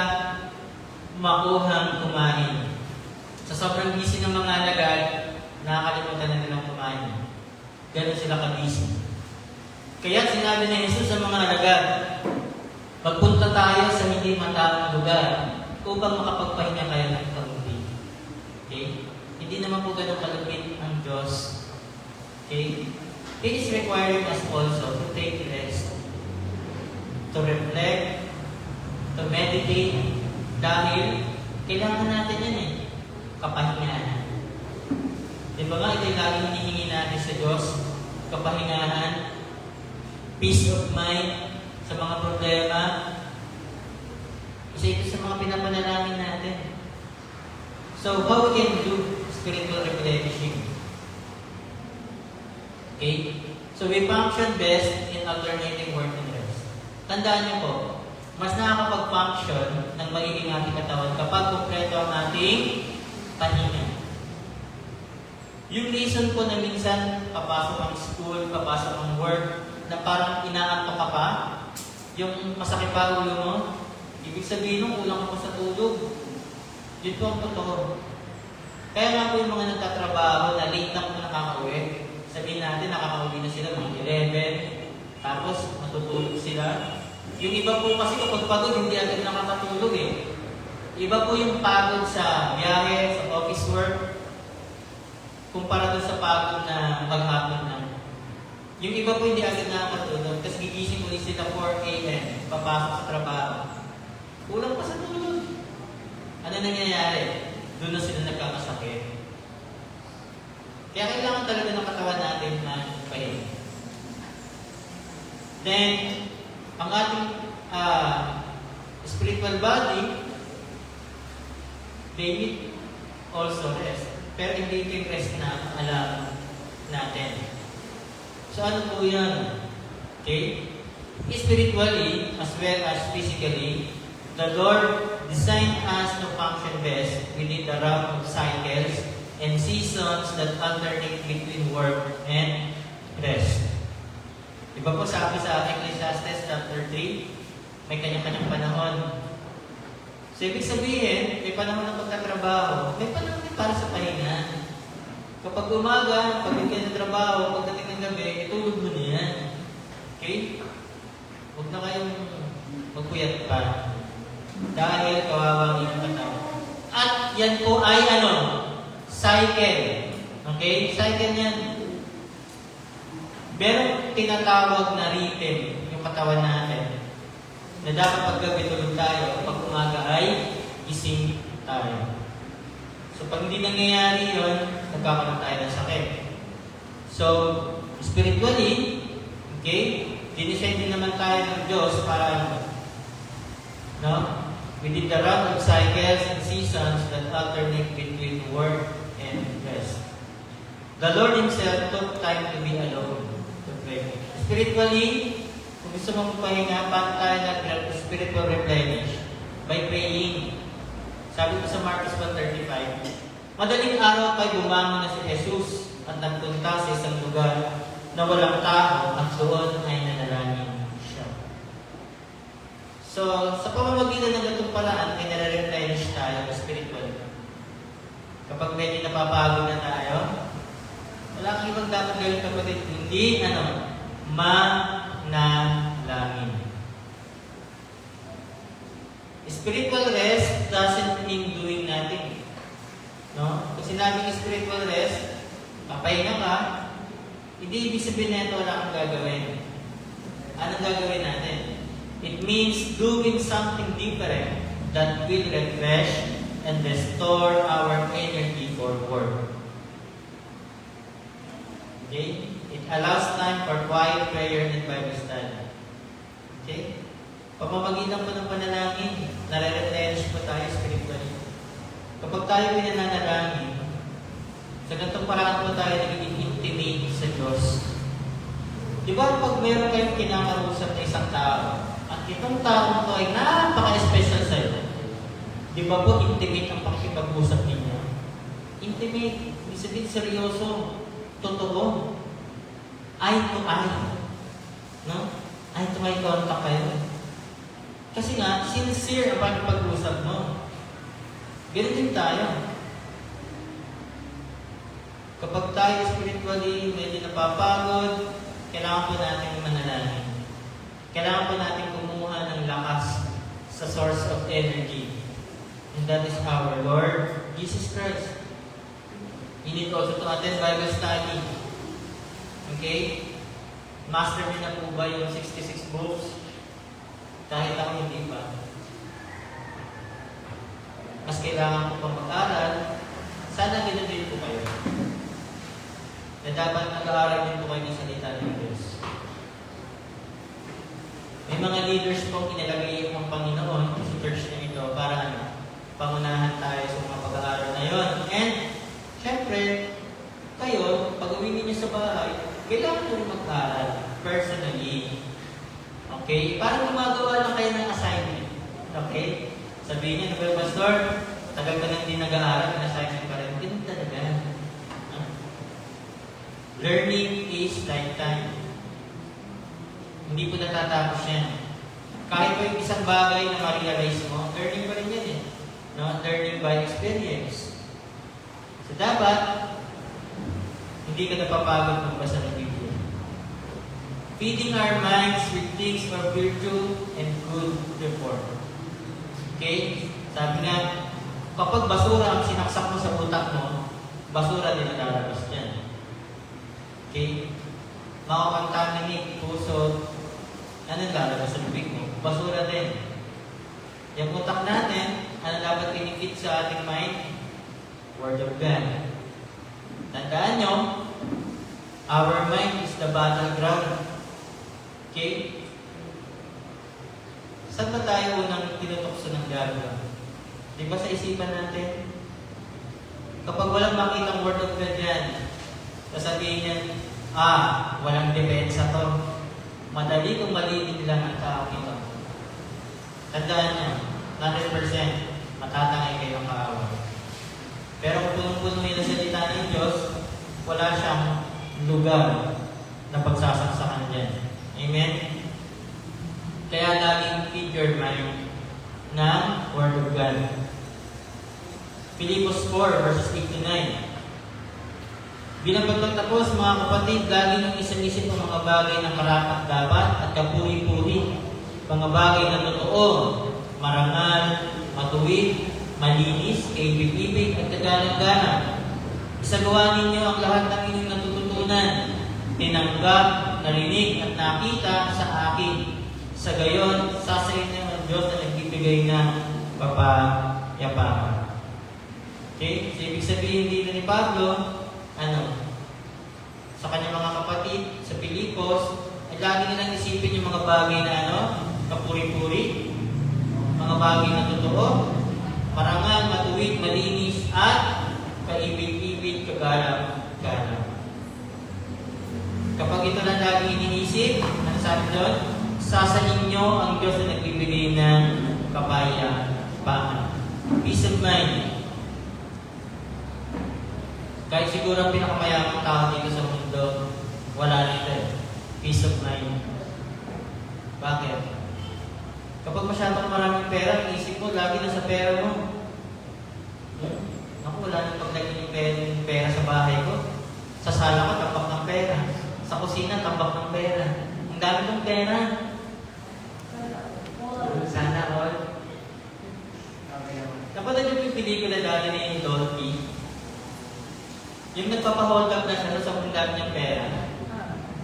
makuhang kumain. Sa sobrang busy ng mga alagad, nakakalimutan na nilang kumain. Ganun sila ka-busy. Kaya sinabi ni Jesus sa mga alagad, magpunta tayo sa hindi mataong lugar upang makapagpahinga kayo ng kaunti. Okay? Hindi naman po ganun kalupit ang Diyos. Okay? It is requiring us also to take rest, to reflect, to meditate, dahil kailangan natin yan eh, kapahingahan. Di ba nga, ito yung laging hinihingi natin sa Diyos, kapahingahan, peace of mind sa mga problema. Isa ito sa mga pinapanalangin natin. So, how we can do spiritual replenishing? Okay? So, we function best in alternating work and rest. Tandaan niyo po, mas nakakapag-function ng magiging ating katawan kapag kumpleto ang ating pahinga. Yung reason po na minsan papasok ang school, papasok ang work, na parang inaantok ka pa, yung masakit pa ulo mo, ibig sabihin nung kulang ko sa tulog. Yun po ang totoo. Kaya nga po yung mga nagtatrabaho na late na po nakaka-uwi, sabihin natin nakaka-uwi na sila mga 11, tapos matutulog sila. Yung iba po kasi kapag pagod, hindi agad nakakatulog eh. Iba po yung pagod sa biyahe, sa office work, kumpara doon sa pagod na maghapon na. Yung iba po hindi agad nakakatulog, kasi gigising ulit sila 4 a.m. papasok sa trabaho. Kulang pa sa tulog. Ano nangyayari? Doon na sila nagkakasakit. Kaya kailangan talaga ng katawan natin na pahinga. Then, ang ating spiritual body, they need also rest. Pero hindi ito yung rest na alam natin. So ano po yan? Okay? Spiritually, as well as physically, the Lord designed us to function best within the round of cycles and seasons that alternate between work and rest. Diba po sabi sa Ecclesiastes chapter 3, may kanya-kanyang panahon. So, ibig sabihin, may panahon ng pagtatrabaho, may panahon din para sa pahinga. Kapag umaga, pagdating ka ng trabaho, pagdating ng gabi, itulog mo na yan. Okay? Huwag na kayong magpuyat pa. Dahil kawawa ang iyong katawan. At yan po ay ano? Cycle. Okay? Cycle yan. Merong tinatawag na rhythm yung katawan natin. Na dapat paggabi tulog tayo, pag umaga ay gising tayo. So pag hindi nangyayari yun, nagkakaroon tayo ng sakit. So, spiritually, okay, dinisign din naman tayo ng Diyos para, no? Within the round of cycles and seasons that alternate between work and rest. The Lord Himself took time to be alone, to pray. Spiritually, kung gusto mong pahinga, paano tayo nag-spiritual replenish? By praying. Sabi ko sa Marcos 1:35, Madaling araw pa'y bumangon na si Jesus at nagpunta sa isang lugar na walang tao at doon ay nanalangin siya. So, sa pamamagitan ng ganitong paraan, ay nare-replenish tayo spiritually. Kapag medyo napapagod na tayo, wala kang ibang dapat gawin kapatid, hindi manalangin. Spiritual rest doesn't mean doing nothing. No? Kung sinabing spiritual rest, papahinga ka, hindi ibig sabihin na ito wala kang gagawin. Anong gagawin natin? It means doing something different that will refresh and restore our energy for work. Okay? It allows time for quiet prayer and Bible study. Okay? Pamamagitan po ng panalangin, nare-replenish po tayo spiritually. Kapag tayo pinananalangin, sa ganitong paraan po tayo nagiging intimate sa Diyos. Di ba pag meron kayong kinakausap na isang tao, at itong tao to ay napaka-special sa iyo, di ba po intimate ang pakikipag-usap ninyo? Intimate, ibig sabihin seryoso, totoo, eye to eye. No? Eye to eye contact kayo. Kasi nga, sincere ang pakikipag-usap mo. Ganun din tayo. Kapag tayo spiritually medyo napapagod, kailangan po natin manalangin. Kailangan po natin kumuha ng lakas sa source of energy. And that is our Lord Jesus Christ. You need also to attend Bible study. Okay? Master niyo na po ba yung 66 books? Kahit ako hindi pa. Mas kailangan ko pang mag-aral, sana ganoon din po kayo. Na dapat nag-aaral din po kayo ng salita ng Diyos. May mga leaders pong inilagay ang Panginoon sa church na ito para pangunahan tayo sa mga pag-aaral na yon. And, syempre, kayo, pag uwi ninyo sa bahay, kailangan po mag-aaral personally. Okay? Parang gumagawa lang kayo ng assignment. Okay? Sabihin niyo, "Well, Pastor, tagal ka nang hindi nag-aaral, may assignment pa rin." Ganun talaga. Learning is lifetime. Hindi po natatapos yan. Kahit po yung isang bagay na ma-realize mo, learning pa rin yan eh. No? Learning by experience. So dapat, hindi ka napapagod magbasa ng Biblia. Feeding our minds with things of virtue and good report. Okay? Sabi nga, kapag basura ang sinaksak mo sa utak mo, basura din ang lalabas dyan. Okay? Makakontaminate puso, ano lalabas sa bibig mo? Basura din. Yung utak natin, ano dapat pinipit sa ating mind? Word of God. Tandaan nyo, our mind is the battleground. Okay? Saan ba tayo unang tinutokso ng diablo? Di ba sa isipan natin? Kapag walang makitang word of God yan, sasabihin niyan, walang depensa to. Madali kung malinig lang ang tao ito. Tandaan niyo, 100% matatangay kayo kaaway. Pero kung punong-puno nila sa salita ng Diyos, wala siyang lugar na pagsasaksakan dyan. Amen? Kaya laging feed your mind ng Word of God. Philippians 4, verses 8 to 9. Bilang pagtatapos, mga kapatid, lagi nang isang-isip ang mga bagay na karapat-dapat at kapuri-puri, mga bagay na totoo, marangal, matuwid, malinis, kaibig-ibig at kagalang-galang. Isagawa ninyo ang lahat ng inyong natututunan, tinanggap, narinig at nakita sa akin. Sa gayon, sasayin niyo ang Diyos na nagbibigay ng kapayapaan. Okay? So, ibig sabihin dito ni Pablo, sa kanyang mga kapatid, sa Pilipos, ay lagi nilang isipin yung mga bagay na kapuri-puri, mga bagay na totoo, marangal, matuwid, malinis, at kaibig-ibig, kagalang-galang. Kapag ito na lagi iniisip, ano sabi doon? Sasalin nyo ang Diyos na nagbibigay ng kapayapaan. Peace of mind. siguro ang pinakamayamang tao dito sa mundo, wala nito eh. Peace of mind. Bakit? Kapag masyadong maraming pera, iisip mo, lagi na sa pera mo. Ako, wala nang paglagay yung pera sa bahay ko. Sa sala ko, tambak ng pera. Sa kusina, tambak ng pera. Ang dami kong pera. Sana all. Napanood niyo yung pelikula dati ni Dolphy? Yung nagpapahold up na siya sa kung dami niyang pera.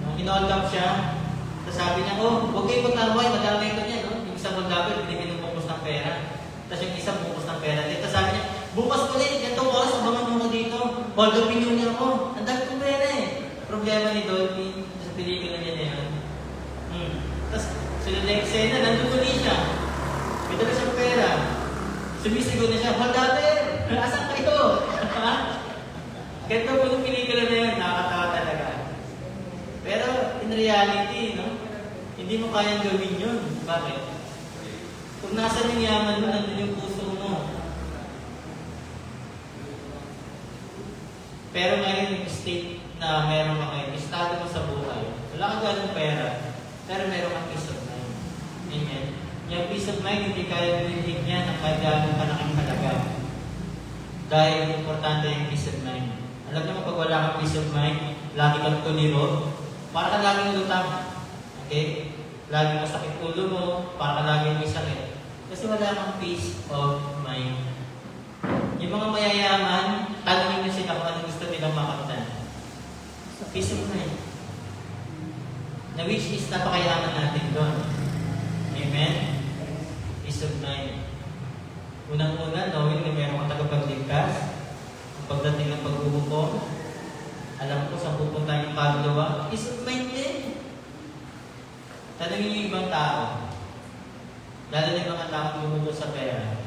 Nung hinold up siya, tapos sabi niya, oh, huwag kayo magkaway, madamay ko niya, no? Yung isang hold up, binibigyan ng bukos ng pera. Tapos yung isang bukos ng pera. Tapos sabi niya, bukas ulit, ganitong oras, abangan mo dito. Hold up niyo ako. Ang dami kong pera eh. Problema ni Dolphy sa pelikula niya na yun. Tapos, sunod na eksena, nandun ulit siya. May dala siyang pera. Sumisigaw na siya, hold up eh! Asan kayo? Ganito po yung pelikula na yun, nakakatawa talaga. Pero, in reality, no? Hindi mo kayang gawin yun. Bakit? Kung nasa yung yaman mo, nandun yung puso mo. Pero ngayon, yung state na meron ka ngayon, estado mo sa buhay. Wala kang ganong pera, pero meron kang peace of mind. Amen? Yung peace of mind, hindi kaya binigyan niya ng kahit gano'ng kalaking halaga. Dahil importante yung peace of mind. Alam niyo pag wala kang peace of mind, lagi kang tuliro, para ka laging lutang. Okay? Laging masakit ulo mo, para ka laging may sakit. Kasi wala kang peace of mind. Yung mga mayayaman, tanongin nyo sila kung ano gusto nilang makamtan. Peace of mind. Na which is napakayaman natin doon. Amen? Peace of mind. Unang-una, knowing na mayroon kang tagapagligtas. Pagdating ng pagbubuko, alam ko sa pupunta yung kaluluwa, peace of mind din. Tanungin niyo yung ibang tao. Lalo na yung mga taong bumubo sa pera.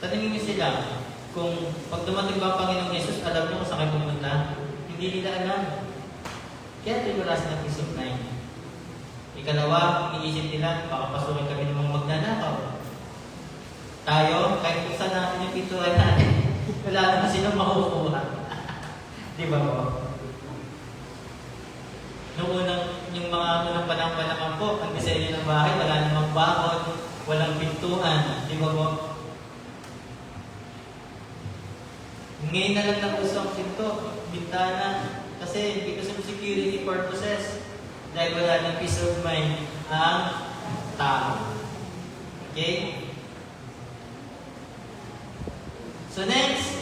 Tanungin niyo sila, kung pag dumating ba ang Panginoong Yesus, alam niyo kung saan kayo pumunta? Hindi nila alam. Kaya ito wala silang peace of mind. Ikalawa, iniisip nila, baka pasukin kami ng mga magnanakaw. Tayo, kahit kung saan natin yung pintuan natin, wala naman silang makukuha. Di ba po? Noong yung mga unang panahon po, ang disenyo ng bahay, wala namang bakod, walang pintuan. Di ba po? Ngayon na lang nauso ang pinto, bintana, kasi because of security purposes, dahil wala ng peace of mind ang tao. Okay? So next,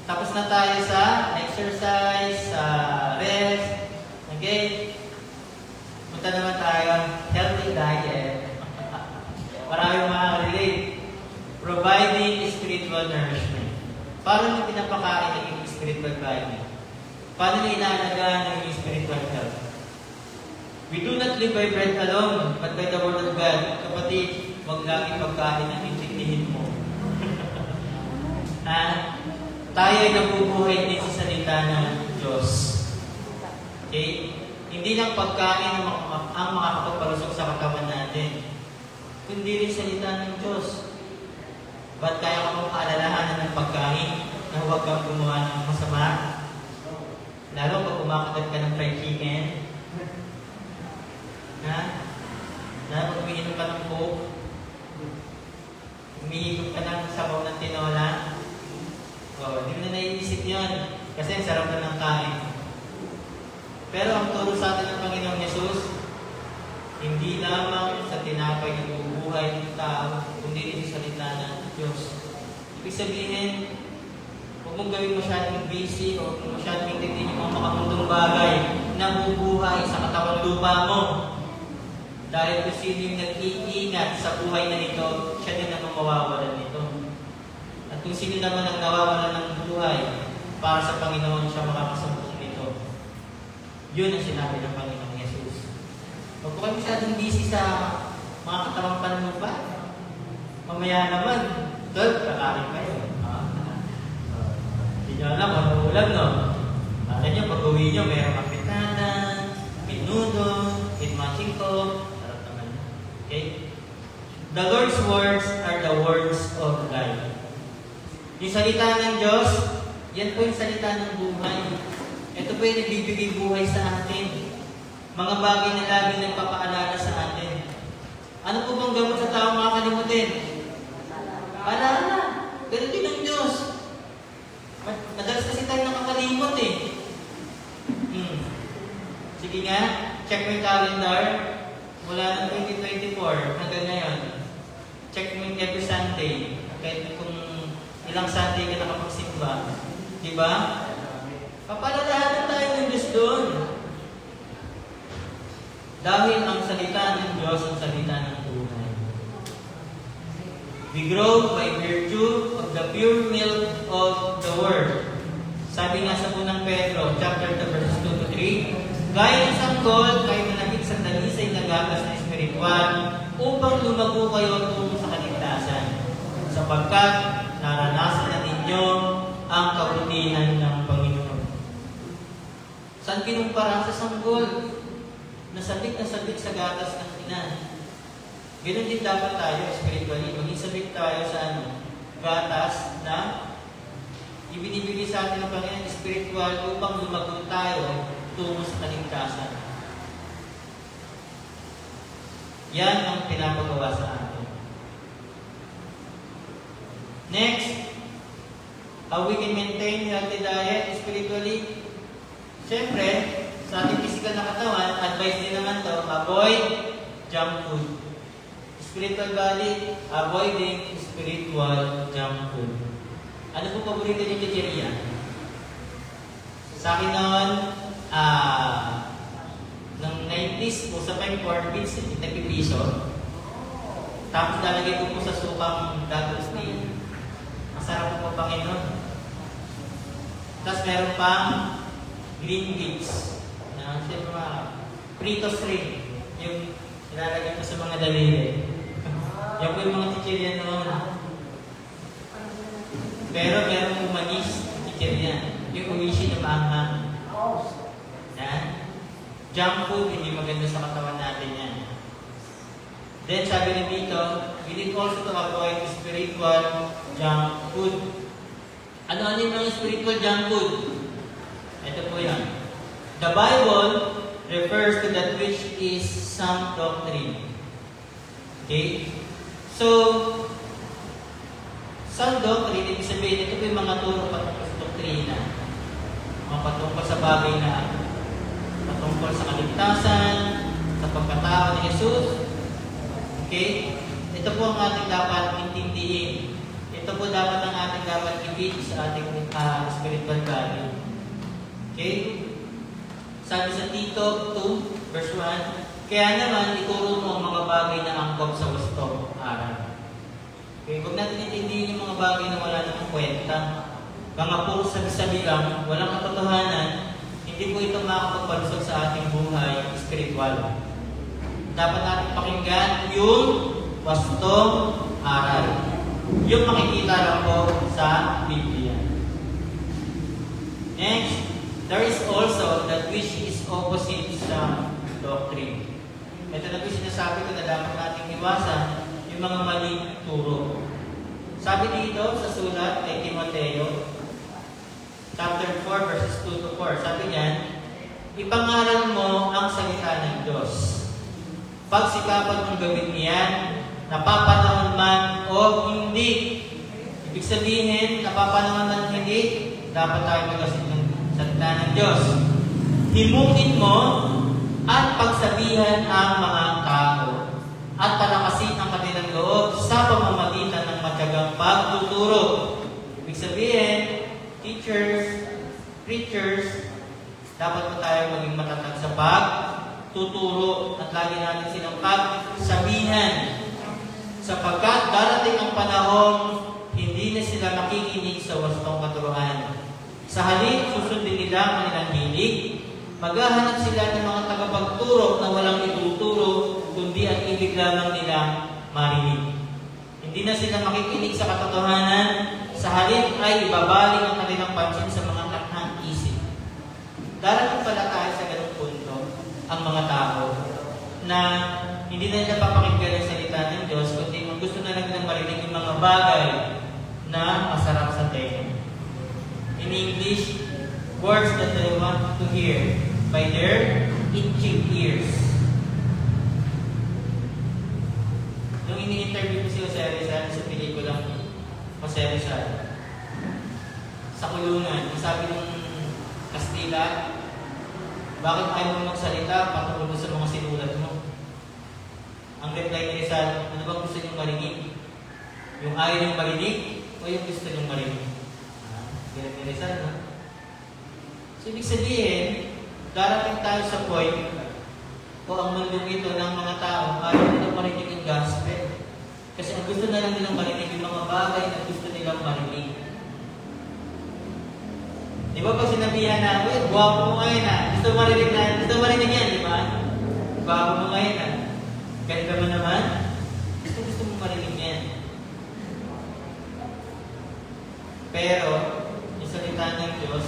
tapos na tayo sa exercise, sa rest. Okay? Punta naman tayo, healthy diet. Maraming makaka-relate. Providing spiritual nourishment. Paano nyo pinapakain ng yung spiritual body? Paano nyo inaalagaan ng yung spiritual health? We do not live by bread alone, but by the word of God. Kapatid, huwag laging pagkain ang intindihin mo. Tayo ay nabubuhay din sa salita ng Diyos. Okay? Hindi lang pagkain ang makakapagpalusok sa katawan natin, kundi rin salita ng Diyos. Ba't kaya ka mong paalalahanan ng pagkain na huwag kang gumawa ng masama? Lalo pag kumakagat ka ng fried chicken, lalo pag umiinom ka ng coke, umihigop ka ng sabaw ng tinola, hindi mo na naiisip yun. Kasi ang sarap na ng kain. Pero ang turo sa atin ng Panginoong Yesus, hindi lamang sa tinapay na bubuhay ng tao, kundi rin sa salita ng Diyos. Ibig sabihin, huwag mong gawin masyadong busy o masyadong intindihin yung mga makamundong bagay na bubuhay sa katawang lupa mo. Dahil kung sino yung nag-iingat sa buhay na ito, siya din ang mawawalan nito. At kung sino naman ang nawawalan ng buhay para sa Panginoon, siya makakasumpong nito. Yun ang sinabi ng Panginoong Yesus. Huwag po kayo masyadong busy sa mga katawang panlupa. Mamaya naman, kakain kayo. Hindi nyo alam, ano ulam, no? Alam nyo, pag-uwi nyo, mayroong kapitada, minudo, itmachiko, sarap naman. Okay? The Lord's words are the words of life. Yung salita ng Diyos, yan po yung salita ng buhay. Ito po yung nagbibigay buhay sa atin. Mga bagay na laging nagpapaalala sa atin. Ano po bang gamot sa taong makakalimutin? Alala. Ganun din ang Diyos. Madalas kasi tayo nakakalimot eh. Sige nga, check mo yung calendar. Mula ng 2024 hanggang ngayon. Check mo yung every Sunday. Kahit kung ilang Sunday ka nakapagsimba. Diba? Papalalahanan tayo ng Diyos doon. Dahil ang salita ng Diyos ang salita ng buhay. We grow by virtue of the pure milk of the Word. Sabi nga sa unang Pedro, chapter 2, verses 2 to 3, gaya ng sanggol, kayo manamit sa dalisay na gatas na espiritual, upang lumago kayo tungo sa kaligtasan, sapagkat naranasan na ninyo ang kabutihan ng Panginoon. Saan kinumpara sa sanggol? Nasabik sa gatas ng ina. Ganun din dapat tayo spiritually. Maging sabik tayo sa gatas na ibinibigay sa atin ng Panginoon spiritual upang lumago tayo tungo sa kaligtasan. Yan ang pinapagawa sa atin. Next, how we can maintain healthy diet spiritually. Siyempre, sa ating physical na katawan, advice din naman to, avoid junk food. Spiritual body, avoiding spiritual junk food. Ano po paborito niyo chicheria? Sa akin noon, ng 90s, usa pa yung corn beans, nagpipiso. Tapos lalagay ko po sa sukang double steam. Masarap po po Panginoon. Tapos meron pang green beans. Siyempre Pritos rin. Yung ilalagay ko sa mga daliri. Yan po yung mga chichirya noon. Pero meron po manis chichirya. Yung uwishi na maanghang. Yan. Junk food, hindi maganda sa katawan natin yan. Then sabi rin dito, we need also to avoid spiritual junk food. Ano yung mga spiritual junk food? Ito po yan. The Bible refers to that which is sound doctrine. Okay? So, sound doctrine, ibig sabihin, ito po yung mga turo patungkol sa doktrina. Mga patungkol sa bagay na patungkol sa kaligtasan, sa pagkatao ni Jesus. Okay? Ito po ang ating dapat intindihin. Ito po dapat ang ating dapat i-feed sa ating spiritual body. Okay? Sabi sa Tito 2, verse 1, kaya naman ituro mo ang mga bagay na angkop sa gustong aral. Okay, huwag natin intindihin yung mga bagay na wala namang kwenta. Mga puro sabi-sabi lang, walang katotohanan, hindi po ito makakapagpalusot sa ating buhay spiritual. Dapat natin pakinggan yung wastong aral. Yung makikita lang po sa Biblia. Next, there is also that which is opposite sa doctrine. Ito na po sinasabi ko na dapat nating iwasan yung mga maling turo. Sabi dito sa sulat kay Timoteo, chapter 4, verses 2 to 4. Sabi niyan, ipangaral mo ang salita ng Diyos. Pagsikapan mong gawin niyan, napapanahon man o hindi. Ibig sabihin, napapanahon man o hindi, dapat tayo magasin ng salita ng Diyos. Himukin mo at pagsabihan ang mga tao at palakasin ang kanilang loob sa pamamagitan ng matyagang pagtuturo. Ibig sabihin, teachers, preachers, dapat po tayo maging matatag sa pagtuturo at lagi natin silang pagsabihan. Sapagkat darating ang panahon, hindi na sila makikinig sa wastong katuruan. Sa halip, susundin nila ang kanilang hilig. Maghahanap sila ng mga tagapagturo na walang ituturo, kundi ang ibig lamang nila marinig. Hindi na sila makikinig sa katotohanan. Sa halip ay ibabaling ang kanilang pansin sa mga takhang isip. Darating pala tayo sa ganung punto, ang mga tao, na hindi na nila papakinggan ang salita ng Diyos, kundi gusto na lang nilang marinig yung mga bagay na masarap sa tenga. In English, words that they want to hear by their itching ears. Nung ini-interview ko si Jose Rizal sa pelikulang Jose Rizal, sa kulungan, sabi ng Kastila, bakit ayaw mo magsalita patungkol sa mga sinulat mo? Ang reply ni Rizal, ano bang gusto niyong marinig? Yung ayaw niyong marinig o yung gusto niyong marinig? Ganun ni Rizal, no? So, ibig sabihin, darating tayo sa point o ang mundong ito ng mga tao ayaw nilang marinig ang gospel. Kasi ang gusto na lang nilang marinig yung mga bagay na gusto nilang marinig. Di ba pag sinabihan na, "Uy, guwapo mo ngayon na. Gusto marinig yan, di ba? Guwapo mo ngayon na. Ganda mo naman. Gusto mo marinig yan." Pero, yung salita ng Diyos,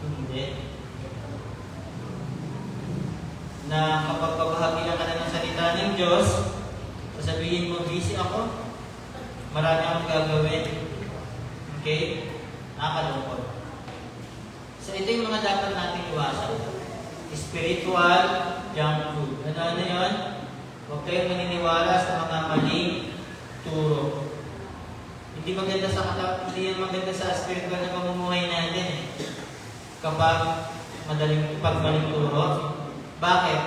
hindi. Na kapag pabahagi lang ka na ng salita ng Diyos, sasabihin mo, busy ako, marami akong gagawin. Okay? Nakakalungkot. So ito yung mga dapat nating iwasan. Spiritual junk food. Ano yun? Huwag kayong maniniwala sa mga maling turo. Hindi yan maganda sa spiritual na pamumuhay natin. Kapag maling turo. Bakit?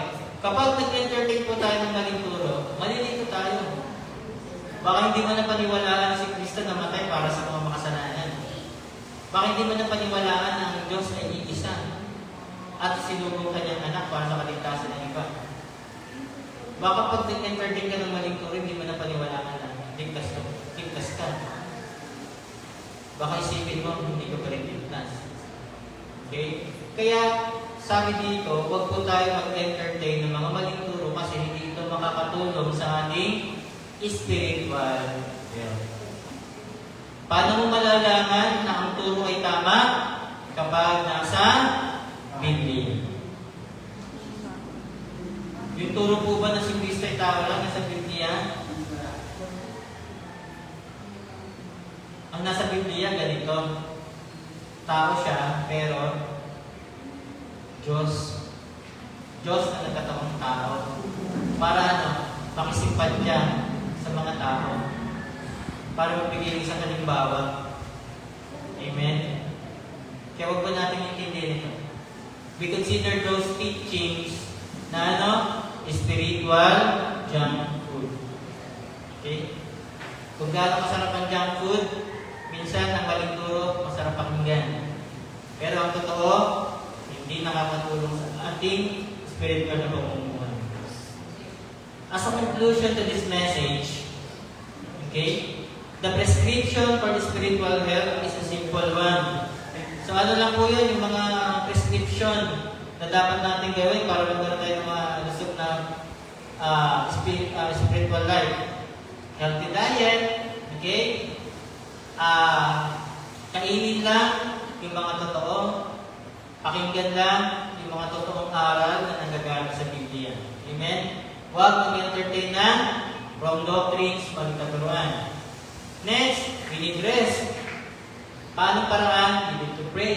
Kapag nag-entertain po tayo ng maling turo, malilito tayo. Baka hindi mo na paniwalaan si Kristo na matay para sa mga makasalanan. Baka hindi mo na paniwalaan na ang Diyos ay iisa at sinubong kanyang anak para sa kaligtasan ng iba. Baka pag nag-entertain ka ng maling turo, hindi mo na paniwalaan na ligtas ka. Baka isipin mo, hindi ka pa rin ligtas. Okay? Kaya, sabi dito, huwag po tayo mag-entertain ng mga maling turo kasi hindi ito makakatulong sa ating spiritual health. Paano mo malalaman na ang turo ay tama? Kapag nasa Biblia. Yung turo po ba na si Kristo ay tao lang nasa Biblia? Ang nasa Biblia, ganito. Tao siya, pero Diyos na nagkataong tao. Para makisimpatya sa mga tao. Para magbigay sa kalimbawa. Amen? Kaya huwag ba natin intindihin ito? We consider those teachings na spiritual junk food. Okay? Kung gaano masarap ang junk food, minsan ang maling turo, masarap pakinggan. Pero ang totoo, hindi nakakatulong sa ating spiritual na pamumuhay. As a conclusion to this message, okay, the prescription for the spiritual health is a simple one. So ano lang po yun, yung mga prescription na dapat natin gawin para magkaroon tayo ng mga lusog na spiritual life. Healthy diet, okay, kainin lang yung mga totoo, pakinggan lang yung mga totoong aral na nagagamit sa Biblia. Amen? Huwag mag-entertain ng wrong doctrines, magtaturuan. Next, we need rest. Paano paraan? We need to pray.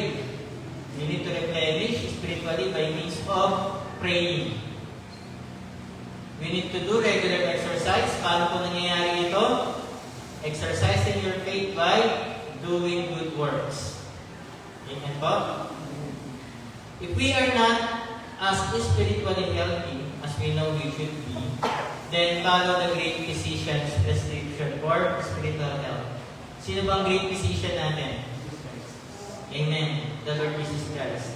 We need to replenish spiritually by means of praying. We need to do regular exercise. Paano po nangyayari ito? Exercising your faith by doing good works. Amen po? If we are not as spiritually healthy as we know we should be, then follow the great physician's prescription for spiritual health. Sino bang great physician natin? Amen. The Lord Jesus Christ.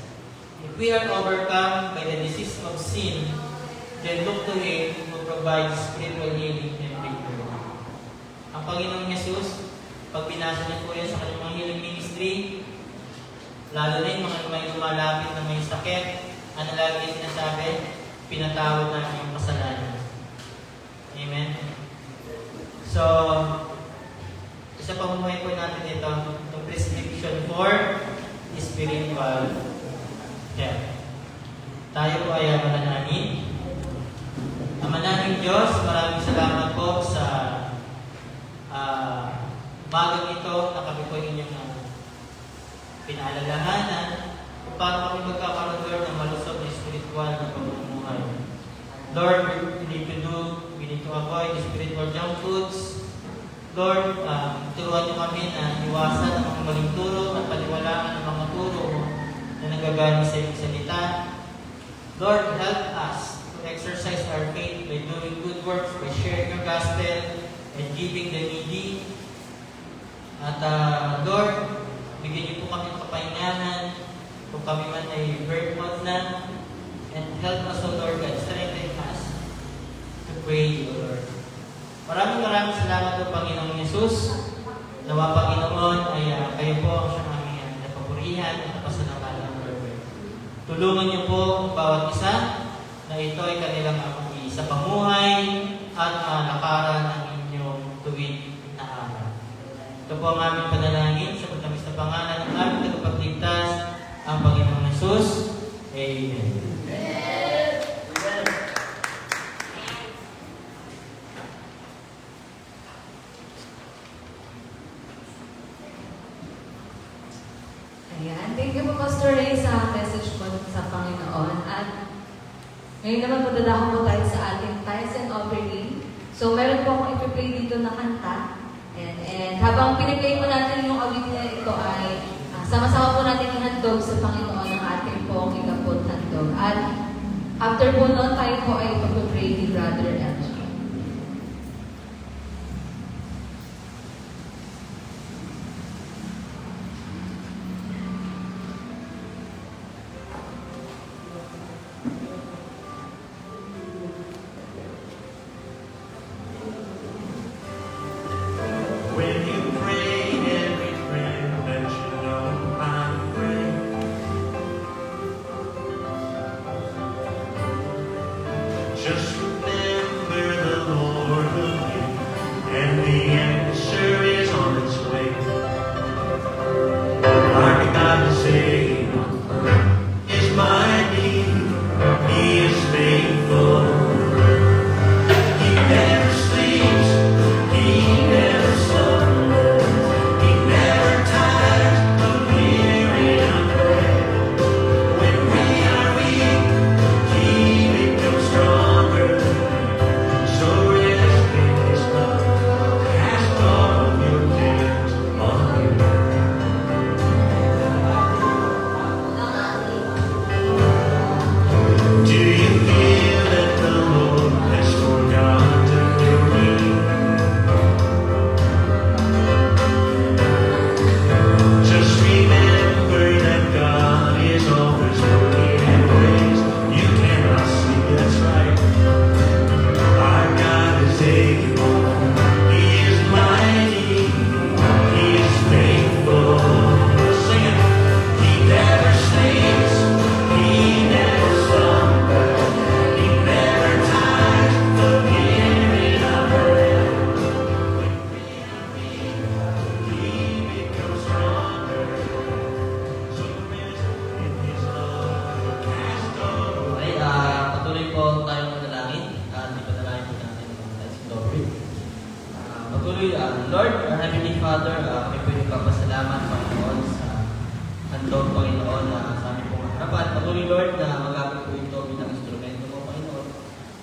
If we are overcome by the disease of sin, then look to Him who provides spiritual healing and victory. Ang Panginoong Jesus, pag binasa niyo po yan sa kanyang mga healing ministry, lalo na yung mga may lumalapit na may sakit, ano lagi yung sinasabi? Pinatawad namin yung kasalanan. Amen? So, isa pa mumuhay po natin ito, itong prescription for spiritual health. Tayo po ay manananin. Ama naming Diyos, maraming salamat po sa umagang ito na kami po inyong pinaalalahanan kung paano kami magkakaroon, Lord, ng malusog na spiritual na pamumuhay. Lord, we need to do, we need to avoid the spiritual junk foods. Lord, turuan niyo kami na iwasan ang mga maling turo at paliwalaan ang mga turo na nagagaling sa iyong salita. Lord, help us to exercise our faith by doing good works, by sharing your gospel, and giving the needy. At Lord, bigyan niyo po kami ng kapahingahan kung kami man ay burnout na. And help us, O Lord God, strengthen us to pray, O Lord. Maraming salamat po, Panginoong Yesus. Nawa, Panginoon, ay kayo po ang siyang aming napapurihan at napasalamatan, Lord. Tulungan niyo po ang bawat isa na ito ay kanilang sa pamuhay at lakaran ng inyong tuwid na araw. Ito po ang aming panalangin sa matamis na pangalan ng aming tagapagligtas, ang Panginoong Yesus. Amen. Ayan. Thank you po, Pastor Ray, sa message po sa Panginoon. At ngayon naman padadako po tayo sa ating tithes and offering. So, meron po akong ipiplay dito na kanta. And habang piniplay po natin yung awitin na ito ay sama-sama po natin ihandog sa Panginoon ang ating pong ikapot handog. At after po noon, tayo po ay pag-pray ni Brother LJ. When you pray every prayer that you know I'm praying, just remember the Lord will hear, and the answer is on its way. Our God is able, is mighty, He is faithful. He never sleeps, He never slumbers, He never tires of hearing our prayer. When we are weak, He becomes stronger. So rest in His love, cast all your cares on Him. Do you feel that the Lord has forgotten your need? Just remember that God is always working in ways you cannot see. That's right. Our God is able. He is mighty. He is faithful. Sing it. He never sleeps. He never slumbers. He never tires of hearing our prayer. When we are weak, He becomes stronger. So rest in His love, cast all. Okay, patuloy po tayong manalangin. Ipanalangin po natin ang tithes and offering. Patuloy, Lord, our Heavenly Father, may pwede papasalamat, Panginoon, sa handog, Panginoon, sa aming pong harapan. Patuloy, Lord, na magamit po ito bilang instrumento mo, Panginoon,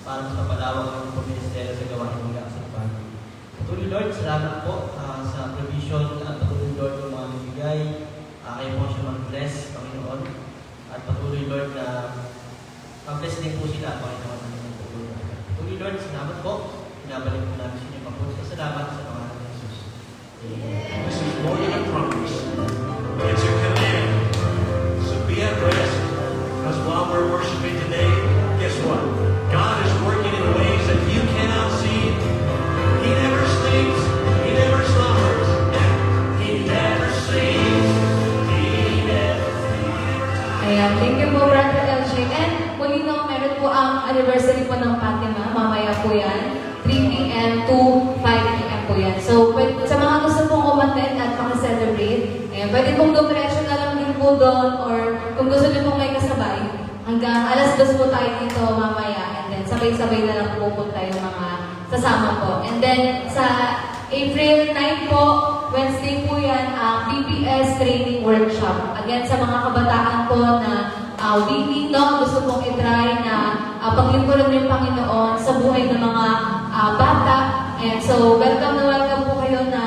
para sa palawak ng pagministeryo sa gawain ng laksa ng bagay. Patuloy, Lord, salamat po sa provision at patuloy, Lord, yung mga nabigay. Kayo po siya mag-bless, Panginoon. At patuloy, Lord, na mag-bless din po sila, Panginoon, ng inyong patuloy. Patuloy, Lord, salamat po. Pinabalik po namin sa inyo, Panginoon. Salamat sa pangalan ng Jesus. Amen. This is more than a promise. It's a command. So be at rest. Because while we're worshiping today, guess what? God is working in ways that you cannot see. He never sleeps. He never slumbers. He never sleeps. He never sleeps. Ayan, thank you po, Brother LJ. And muli no, meron po ang anniversary po ng Fatima. Mamaya po yan. 3 p.m. to 5 p.m. po yan. So, sa mga gusto pong umattend at makaselebrate, ayan, pwede pong dumiretso na lang din po doon or kung gusto niyo pong may kasabay, hanggang alas 2 po tayo dito mamaya. And then, sabay-sabay na lang pupunta yung mga sasama po. And then, sa April 9 po, Wednesday po yan, BPS Training Workshop. Again, sa mga kabataan po na weekly, no, gusto pong itry na paglingkuran ng Panginoon sa buhay ng mga bata. And so, welcome na welcome po kayo na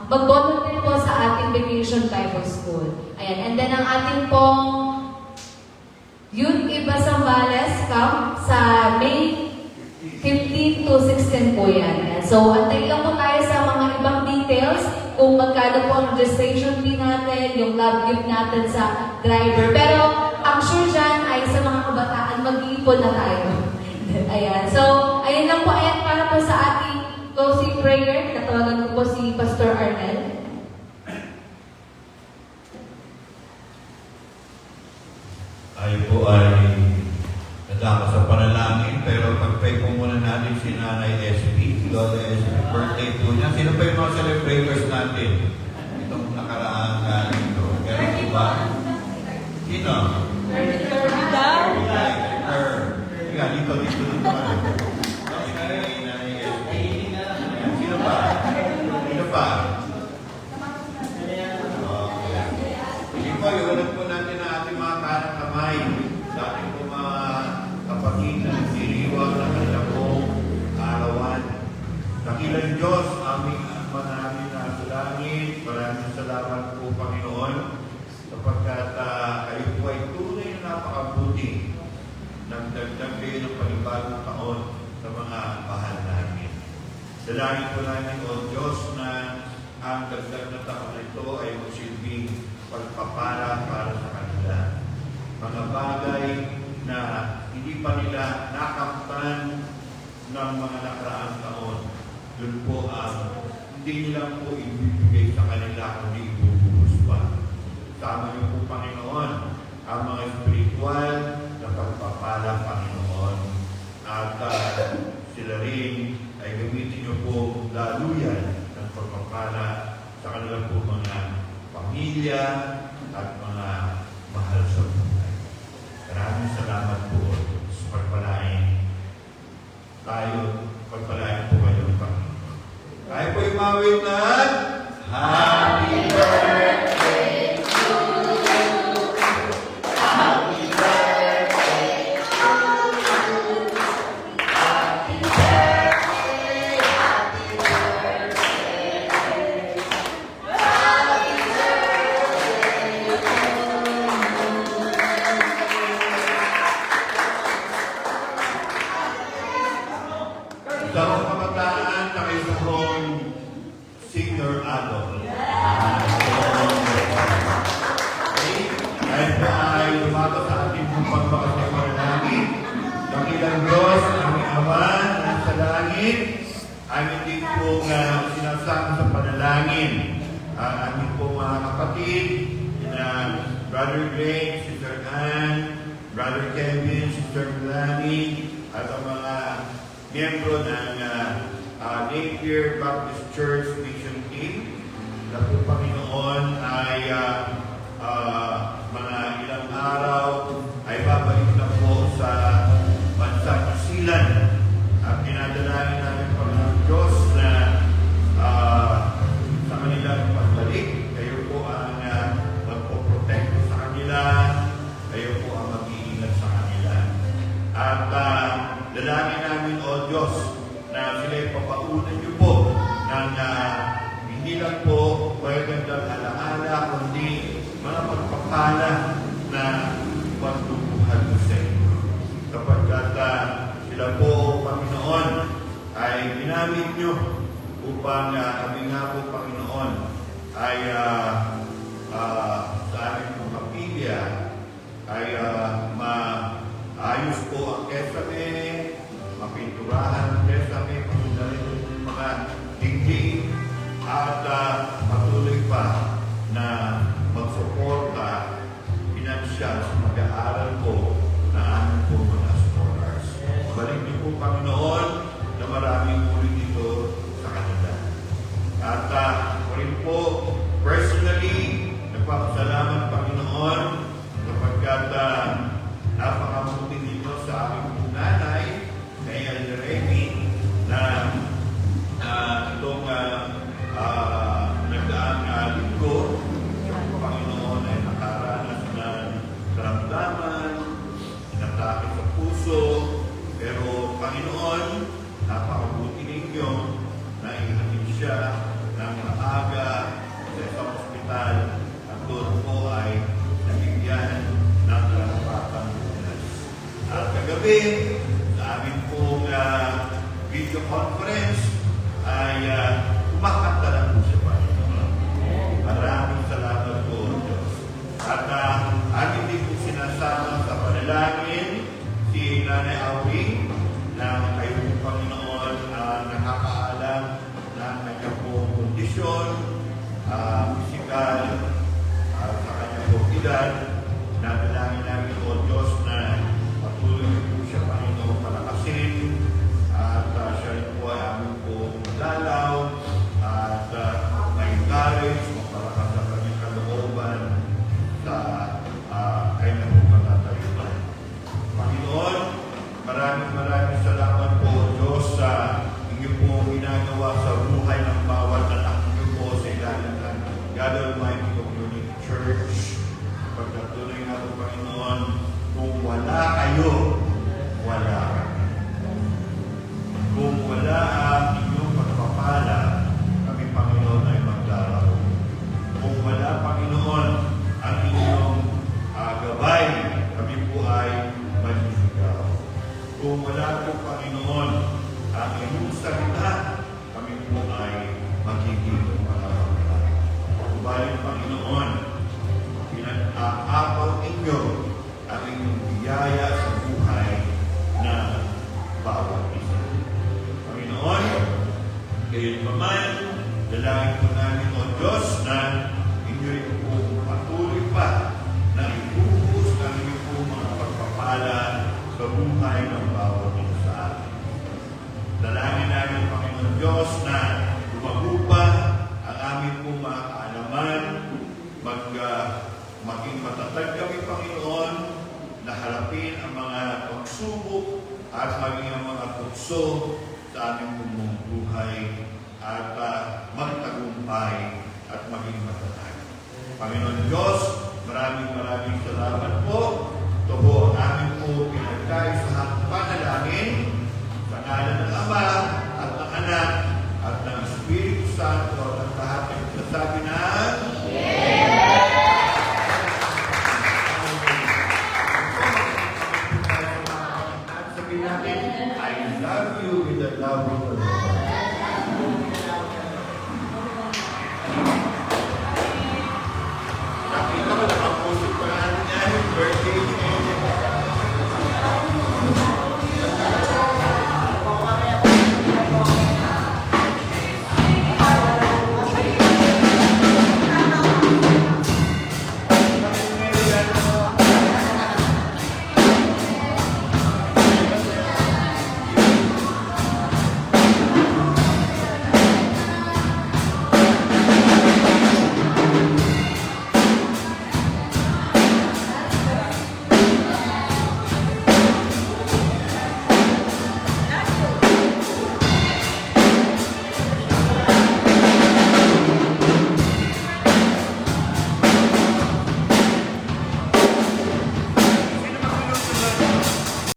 mag-volunteer po sa ating Vacation Bible School. Ayan, and then ang ating pong Youth Iba Zambales Camp sa May 15 to 16 po yan. Ayan. So, antay lang po tayo sa mga ibang details kung magkano po ang registration fee natin, yung love gift natin sa driver. Pero, ang sure dyan ay sa mga kabataan, mag-iipon na tayo. Ayan. So, ayan lang po. Ayan para po sa ating closing prayer. Natawagan ko po si Pastor Arnel. Tayo po ay nadama sa panalangin, pero pag-pray po muna natin si Nanay SP, si Lola SP, birthday po niya. Sino pa yung mga celebrators natin? Itong nakaraang ito. Meron po ba? Sino? Dito. Nanay SP. Sino pa? Sino pa? Sige po, iwanan po natin ang ating mga kanang kamay. Dati po mga kapatid na nagsiriwang na kanilang pong arawan. Dakilang Diyos, aming manaming nasa langit. Maraming salamat po, Panginoon, sapagkat kayo po ay tunay na napakabuti. Nagdagdag kayo ng panibagong taon sa mga mahal namin. Dalangin po namin, O Diyos, na ang dagdag na taon na ito ay magsilbing pagpapala para sa kanila. Mga bagay na hindi pa nila nakamtan ng mga nakaraang taon, doon po hindi nila po ibibigay sa kanila kundi ibubuhos pa. Sama niyo po, Panginoon, ang mga spiritual na pagpapala, Panginoon. At sila rin ay gamitin niyo po daluyan ng pagpapala sa kanilang po mga pamilya at mga mahal sa buhay. Maraming salamat po sa pagpalain. Pagpalain po kayo ng Panginoon. Tayo po imawit na Happy Birthday to you. Happy Birthday to you. Happy Birthday, Happy Birthday. Sa mga kabataan na kayo sa home senior adult. Kahit po ay lumato sa ating pagbakas ng panalangin, dakilang Diyos, aming Ama na sa langit, aming din po sinasama sa panalangin. Ang aming po mga kapatid, na Brother Greg, Sister Ann, Brother Kevin, Sister Melanie, at ang mga miyembro ng Napier Baptist Church Mission Team na po, Panginoon, ay mga ilang araw ay babalik na po sa bansa New Zealand. At dinadalangin namin, Panginoon Diyos, na sa kanilang pagbalik, kayo po ang magpoprotect sa kanila, kayo po ang mag-iingat sa kanila. At dalangin namin, O Diyos, na sila'y papaunan niyo po ng hindi lang po magandang alaala, kundi mga pagpapala na pagtubuhan mo sa inyo. Kapagkat sila po, Panginoon, ay ginamit niyo upang kami nga po, Panginoon, ay sa aming mga pamilya ay maayos po ang kesame, mapinturahan ang kesame, pagdalin ng mga dingding, at patuloy pa na magsuporta pinansyal sa mag-aaral po na aming po mga scholars. Balik niyo po, Panginoon, na maraming ulit dito sa kanila. At ako rin po, personally, nagpapasalamat, Panginoon, kapagkat napakamuti dito sa aming nanay, kay Elder Remy, na itong siya ng maaga sa isang ospital at doon po ay nabigyan ng karapatang lunas. At kagabi, sa amin pong video conference ay kumakanta na po siya pa. Maraming salamat po, Diyos. At atin din po sinasama sa panalangin si Nanay Auri na kayo po, Panginoon, nakakaalam ng kanyang pong kondisyon, pisikal, sa kanyang pong edad. Nadalangin namin, O Diyos, na patuloy po siya, Panginoon, palakasin at siya rin po ay amin po lalaw at ma-encourage, mapalakas sa kanyang kalooban sa kanyang pong katatayuan. Panginoon, maraming salamat po, Diyos, sa inyo po ginagawa sa buhay ng bawat anak niyo po sa ilalim ng God Almighty Community Church. Pagkatuloy nga po, Panginoon, kung wala kayo, wala kami. Kung wala ang inyong pagpapala, kami, Panginoon, ay maglalaro. Kung wala, Panginoon, ang inyong gabay, kami po ay magsisigaw. Kung wala po, Panginoon, ang inyong salita, kami po ay magiging malawak. Subalit, Panginoon, pinag-aapaw ninyo ang inyong biyaya sa buhay ng bawat isa. Panginoon, gayon pa man, dalangin po namin, O Diyos, na inyo'y po patuloy pa na ibuhos ang inyong po mga pagpapala sa buhay ng bawat isa sa atin. Dalangin namin, Panginoon Diyos, na lumago pa ang aming pong mga kaalaman, maging matatag kami, Panginoon, na harapin ang mga pagsubok at maging ang mga tukso sa aming pong buhay at magtagumpay at maging matatag. Panginoon Diyos, maraming salamat po. Ito po ang aming po pinagkaisahang panalangin sa ngalan ng Ama at ng Anak at ng Espiritu Santo at lahat ng sasabi na